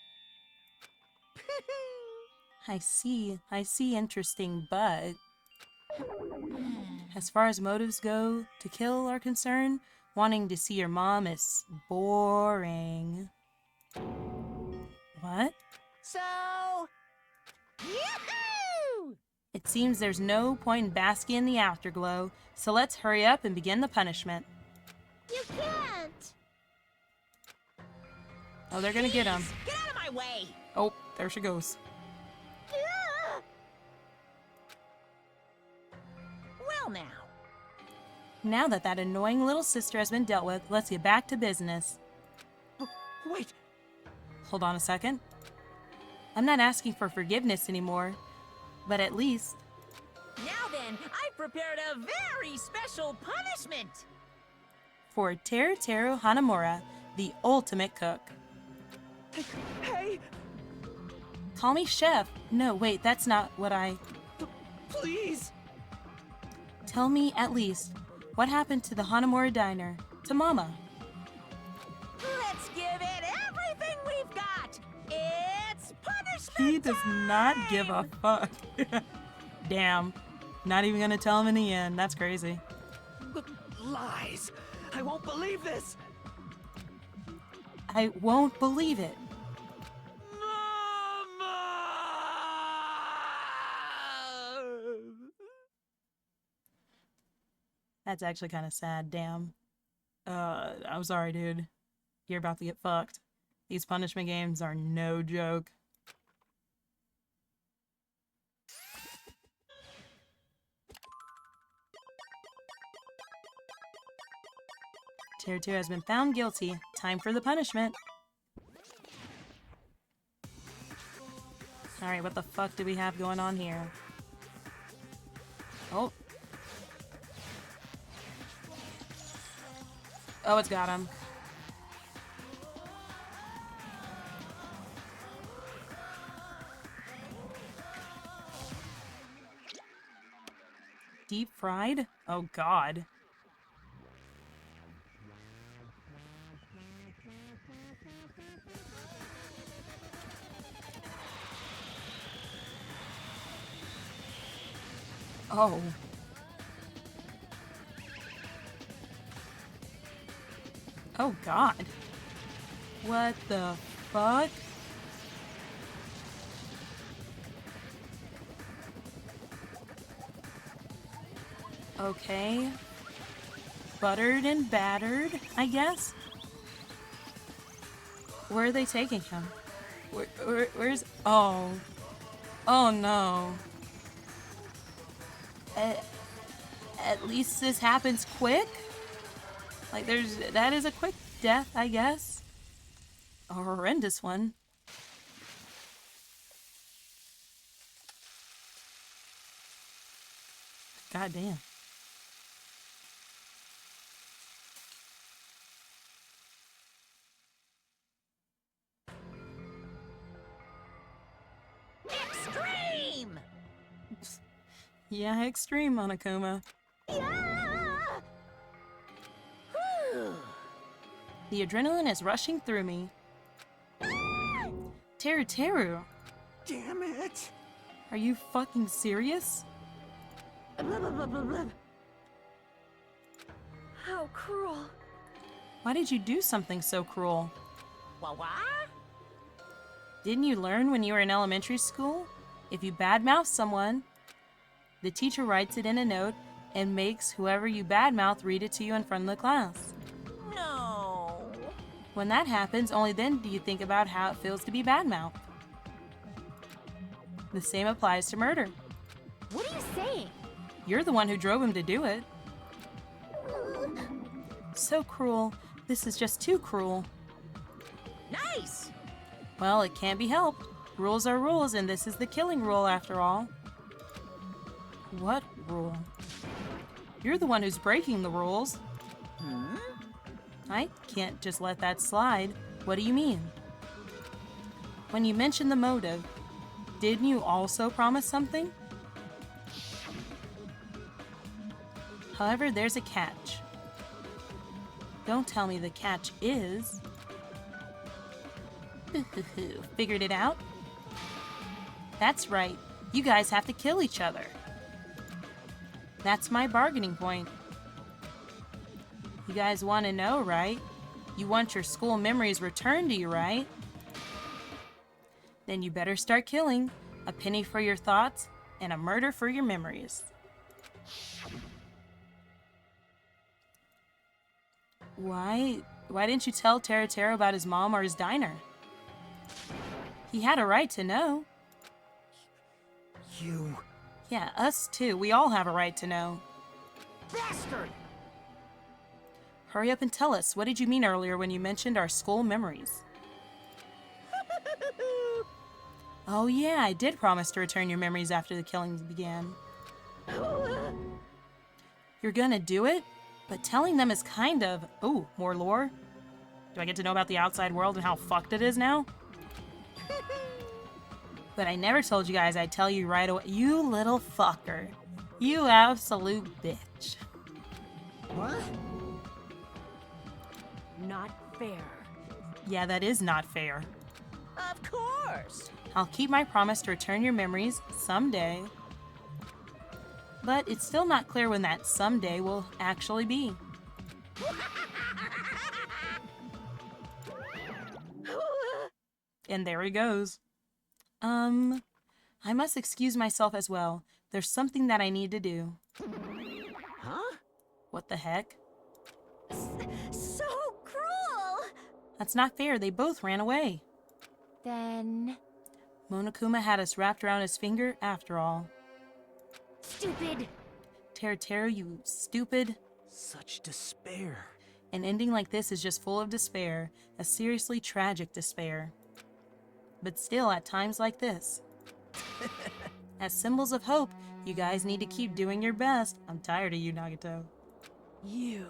I see, interesting, but... As far as motives go to kill are concerned, wanting to see your mom is boring. What? So... Yoo-hoo! It seems there's no point in basking in the afterglow, so let's hurry up and begin the punishment. You can't! Oh, they're gonna get him. Get out of my way! Oh, there she goes. Well now. Now that annoying little sister has been dealt with, let's get back to business. Wait! Hold on a second. I'm not asking for forgiveness anymore, but at least... Now then, I've prepared a very special punishment! For Teru Hanamura, the ultimate cook. Hey! Call me Chef. No, wait, that's not what I... Please! Tell me, at least, what happened to the Hanamura Diner? To Mama? Let's give it everything we've got! It's punishment He does not give a fuck. Damn. Not even gonna tell him in the end. That's crazy. Lies! I won't believe this! I won't believe it. That's actually kind of sad. Damn. I'm sorry, dude. You're about to get fucked. These punishment games are no joke. Teru has been found guilty. Time for the punishment. Alright, what the fuck do we have going on here? Oh. Oh, it's got him. Deep fried? Oh, God. Oh. Oh, God. What the fuck? Okay. Buttered and battered, I guess? Where are they taking him? Where's... Oh. Oh, no. At least this happens quick? Like, that is a quick death, I guess. A horrendous one. God damn. extreme! Yeah, extreme, Monokuma. Yeah! The adrenaline is rushing through me. Teru. Damn it! Are you fucking serious? How cruel. Why did you do something so cruel? What? Didn't you learn when you were in elementary school? If you badmouth someone, the teacher writes it in a note and makes whoever you badmouth read it to you in front of the class. No. When that happens, only then do you think about how it feels to be badmouthed. The same applies to murder. What are you saying? You're the one who drove him to do it. So cruel. This is just too cruel. Nice! Well, it can't be helped. Rules are rules, and this is the killing rule after all. What rule? You're the one who's breaking the rules. I can't just let that slide. What do you mean? When you mentioned the motive, didn't you also promise something? However, there's a catch. Don't tell me the catch is... Figured it out? That's right. You guys have to kill each other. That's my bargaining point. You guys want to know, right? You want your school memories returned to you, right? Then you better start killing. A penny for your thoughts and a murder for your memories. Why didn't you tell Teru about his mom or his diner? He had a right to know. You... Yeah, us too. We all have a right to know. Bastard! Hurry up and tell us. What did you mean earlier when you mentioned our school memories? Oh yeah, I did promise to return your memories after the killings began. You're gonna do it? But telling them is kind of... Ooh, more lore? Do I get to know about the outside world and how fucked it is now? But I never told you guys I'd tell you right away. You little fucker. You absolute bitch. What? Not fair. Yeah, that is not fair. Of course. I'll keep my promise to return your memories someday. But it's still not clear when that someday will actually be. And there he goes. I must excuse myself as well. There's something that I need to do. Huh? What the heck? So cruel! That's not fair. They both ran away. Then... Monokuma had us wrapped around his finger after all. Stupid! Teru, you stupid. Such despair. An ending like this is just full of despair. A seriously tragic despair. But still, at times like this. As symbols of hope, you guys need to keep doing your best. I'm tired of you, Nagito. You.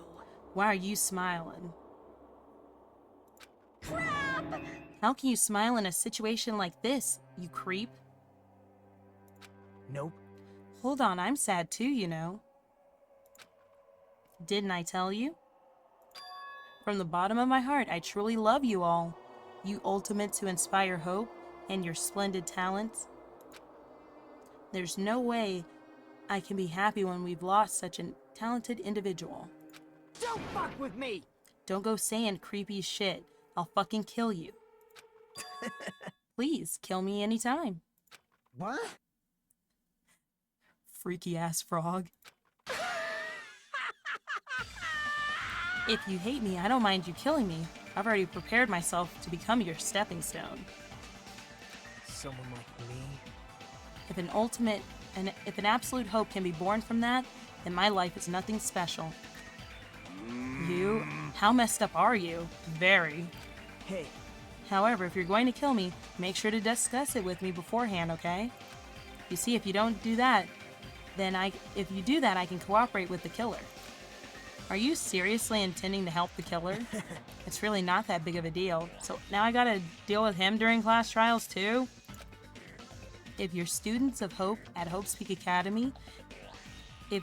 Why are you smiling? Crap! How can you smile in a situation like this, you creep? Nope. Hold on, I'm sad too, you know. Didn't I tell you? From the bottom of my heart, I truly love you all. You ultimates who inspire hope and your splendid talents. There's no way I can be happy when we've lost such a talented individual. Don't fuck with me! Don't go saying creepy shit. I'll fucking kill you. Please, kill me anytime. What? Freaky ass frog. If you hate me, I don't mind you killing me. I've already prepared myself to become your stepping stone. Someone like me? If an absolute hope can be born from that, then my life is nothing special. You? How messed up are you? Very. Hey. However, if you're going to kill me, make sure to discuss it with me beforehand, okay? You see, if you don't do that, then if you do that, I can cooperate with the killer. Are you seriously intending to help the killer? It's really not that big of a deal. So now I gotta deal with him during class trials too? If you're students of Hope at Hope's Peak Academy, then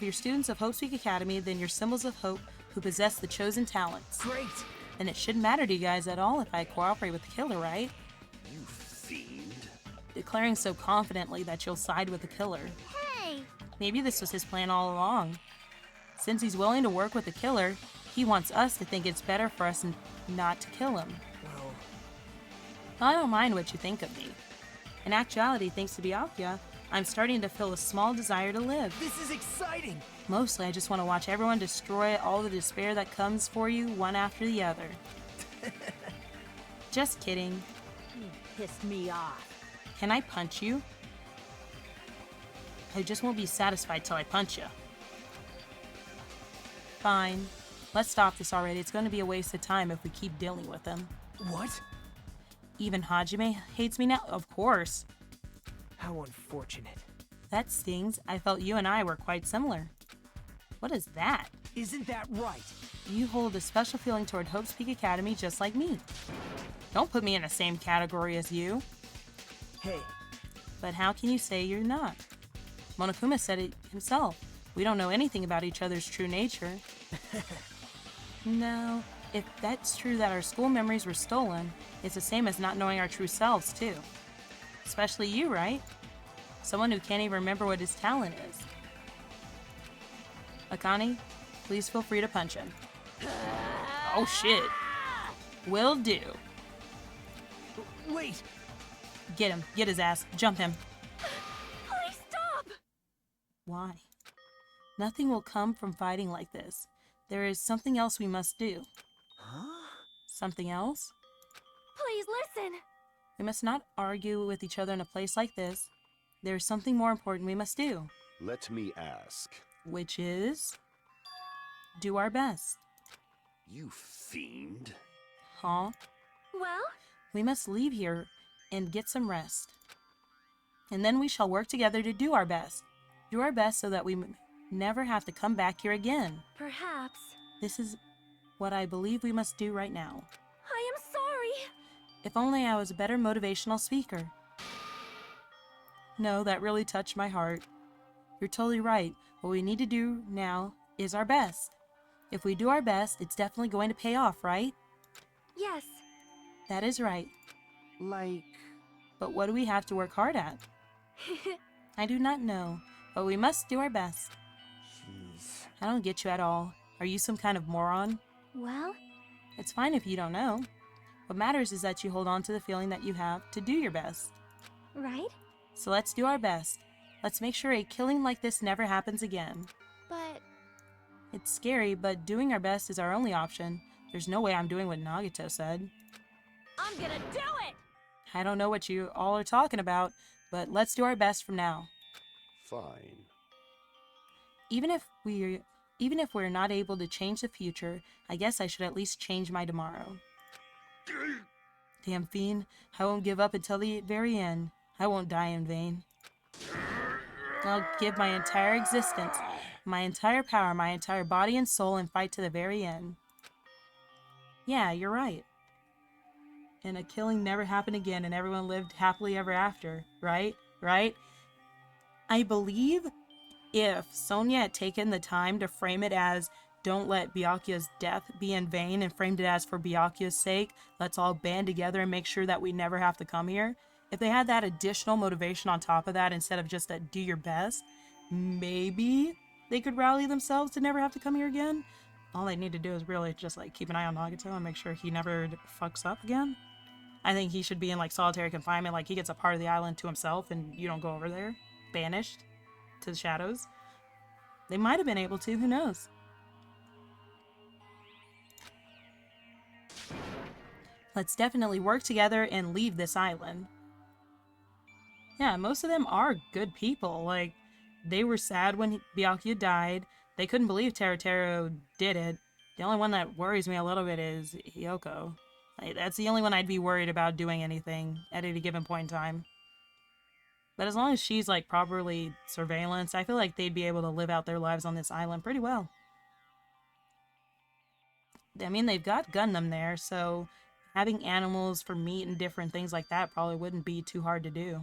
you're symbols of hope who possess the chosen talents. Great! Then it shouldn't matter to you guys at all if I cooperate with the killer, right? You fiend. Declaring so confidently that you'll side with the killer. Hey! Maybe this was his plan all along. Since he's willing to work with the killer, he wants us to think it's better for us not to kill him. Well... I don't mind what you think of me. In actuality, thanks to Byakuya, I'm starting to feel a small desire to live. This is exciting! Mostly, I just want to watch everyone destroy all the despair that comes for you, one after the other. Just kidding. You pissed me off. Can I punch you? I just won't be satisfied till I punch you. Fine. Let's stop this already. It's going to be a waste of time if we keep dealing with him. What? Even Hajime hates me now? Of course. How unfortunate. That stings. I felt you and I were quite similar. What is that? Isn't that right? You hold a special feeling toward Hope's Peak Academy just like me. Don't put me in the same category as you. Hey. But how can you say you're not? Monokuma said it himself. We don't know anything about each other's true nature. No, if that's true that our school memories were stolen, it's the same as not knowing our true selves, too. Especially you, right? Someone who can't even remember what his talent is. Akane, please feel free to punch him. Oh shit. Will do. Wait! Get him. Get his ass. Jump him. Please stop! Why? Nothing will come from fighting like this. There is something else we must do. Huh? Something else? Please listen. We must not argue with each other in a place like this. There is something more important we must do. Let me ask. Which is... do our best. You fiend. Huh? Well? We must leave here and get some rest. And then we shall work together to do our best. Do our best so that we never have to come back here again. Perhaps. This is what I believe we must do right now. I am sorry. If only I was a better motivational speaker. No, that really touched my heart. You're totally right. What we need to do now is our best. If we do our best, it's definitely going to pay off, right? Yes. That is right. Like... But what do we have to work hard at? I do not know, but we must do our best. Jeez. I don't get you at all. Are you some kind of moron? Well, It's fine if you don't know. What matters is that you hold on to the feeling that you have to do your best. right? So let's do our best. Let's make sure a killing like this never happens again. But It's scary, but doing our best is our only option. There's no way I'm doing what Nagito said. I'm gonna do it! I don't know what you all are talking about, but let's do our best from now. Fine. Even if we're not able to change the future, I guess I should at least change my tomorrow. Damn fiend, I won't give up until the very end. I won't die in vain. I'll give my entire existence, my entire power, my entire body and soul, and fight to the very end. Yeah, you're right. And a killing never happened again, and everyone lived happily ever after, right? Right? I believe if Sonia had taken the time to frame it as don't let Byakuya's death be in vain and framed it as for Byakuya's sake, let's all band together and make sure that we never have to come here. If they had that additional motivation on top of that instead of just a do your best, maybe they could rally themselves to never have to come here again. All they need to do is really just like keep an eye on Nagito and make sure he never fucks up again. I think he should be in like solitary confinement, like he gets a part of the island to himself and you don't go over there. Banished to the shadows. They might have been able to, who knows? Let's definitely work together and leave this island. Yeah, most of them are good people. Like, they were sad when Byakuya died. They couldn't believe Teruteru did it. The only one that worries me a little bit is Hyoko. Like, that's the only one I'd be worried about doing anything at any given point in time. But as long as she's, like, properly surveillanced, I feel like they'd be able to live out their lives on this island pretty well. I mean, they've got Gundam there, so having animals for meat and different things like that probably wouldn't be too hard to do.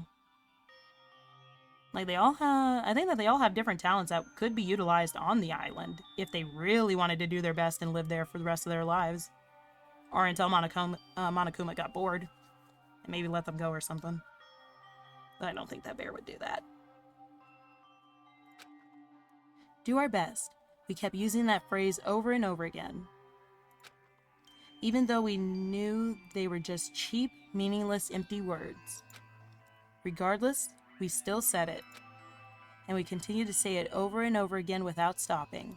Like, I think that they all have different talents that could be utilized on the island if they really wanted to do their best and live there for the rest of their lives. Or until Monokuma got bored and maybe let them go or something. But I don't think that bear would do that. Do our best. We kept using that phrase over and over again. Even though we knew they were just cheap, meaningless, empty words. Regardless, we still said it. And we continued to say it over and over again without stopping.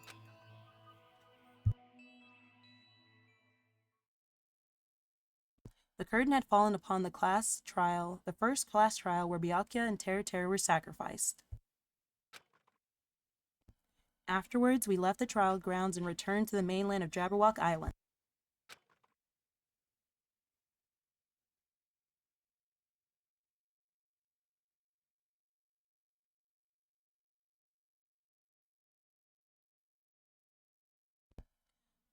The curtain had fallen upon the first class trial where Byakuya and Teruteru were sacrificed. Afterwards, we left the trial grounds and returned to the mainland of Jabberwock Island.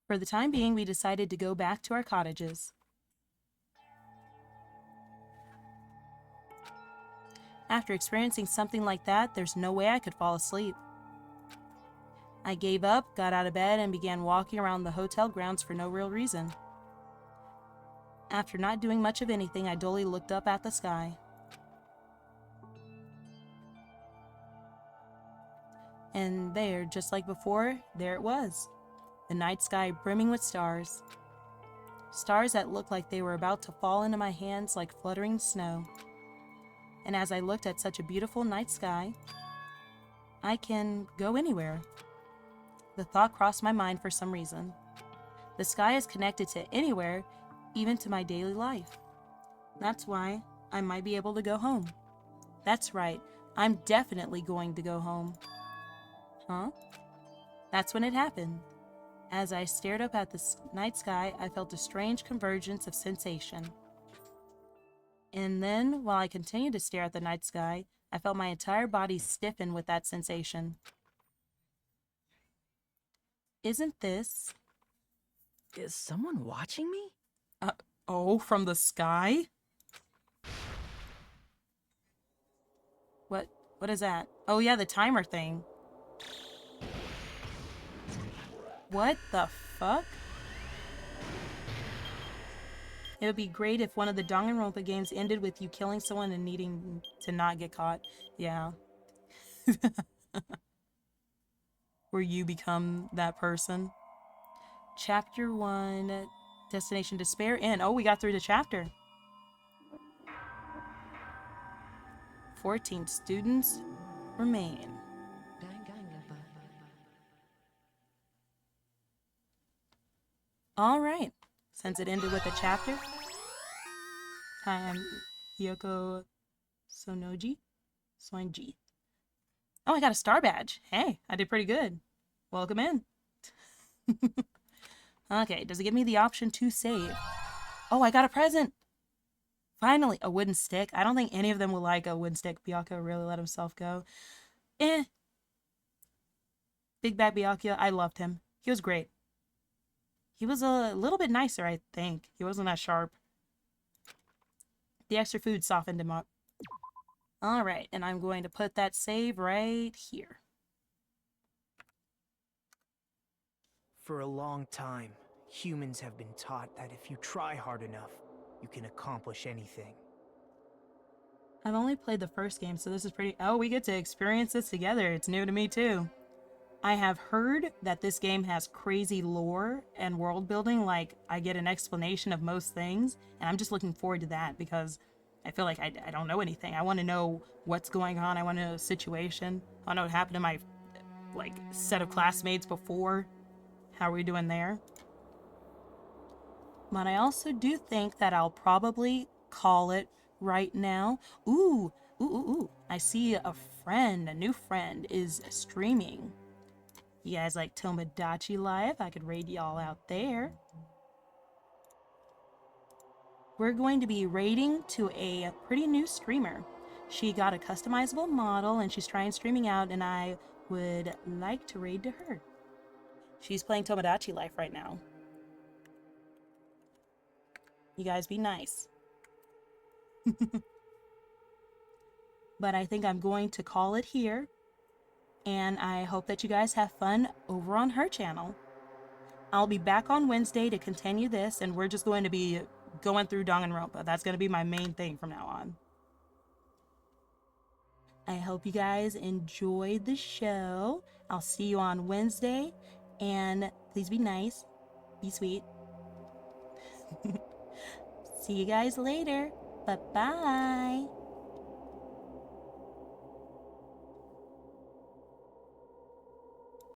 For the time being, we decided to go back to our cottages. After experiencing something like that, there's no way I could fall asleep. I gave up, got out of bed, and began walking around the hotel grounds for no real reason. After not doing much of anything, I dully looked up at the sky. And there, just like before, there it was. The night sky brimming with stars. Stars that looked like they were about to fall into my hands like fluttering snow. And as I looked at such a beautiful night sky, I can go anywhere. The thought crossed my mind for some reason. The sky is connected to anywhere, even to my daily life. That's why I might be able to go home. That's right, I'm definitely going to go home. Huh? That's when it happened. As I stared up at the night sky, I felt a strange convergence of sensation. And then, while I continued to stare at the night sky, I felt my entire body stiffen with that sensation. Isn't this... Is someone watching me? Oh, from the sky? What is that? Oh yeah, the timer thing. What the fuck? It would be great if one of the Danganronpa games ended with you killing someone and needing to not get caught. Yeah. Where you become that person. Chapter 1, Destination Despair Inn. Oh, we got through the chapter. 14 students remain. All right. Since it ended with a chapter. Hi, I'm Yoko Sonoji. Soinji. Oh, I got a star badge. Hey, I did pretty good. Welcome in. Okay, does it give me the option to save? Oh, I got a present. Finally, a wooden stick. I don't think any of them will like a wooden stick. Byakuya really let himself go. Big Bad Byakuya, I loved him. He was great. He was a little bit nicer, I think. He wasn't that sharp. The extra food softened him up. Alright, and I'm going to put that save right here. For a long time, humans have been taught that if you try hard enough, you can accomplish anything. I've only played the first game, so this is pretty... Oh, we get to experience this together. It's new to me, too. I have heard that this game has crazy lore and world building. Like, I get an explanation of most things, and I'm just looking forward to that because I feel like I don't know anything. I want to know what's going on. I want to know the situation. I want to know what happened to my, like, set of classmates before. How are we doing there? But I also do think that I'll probably call it right now. Ooh. I see a friend, a new friend, is streaming. You guys like Tomodachi Live? I could raid y'all out there. We're going to be raiding to a pretty new streamer. She got a customizable model and she's trying streaming out, and I would like to raid to her. She's playing Tomodachi Life right now. You guys be nice. But I think I'm going to call it here. And I hope that you guys have fun over on her channel. I'll be back on Wednesday to continue this, and we're just going to be going through Danganronpa. That's going to be my main thing from now on. I hope you guys enjoyed the show. I'll see you on Wednesday, and please be nice, be sweet. See you guys later. Bye-bye.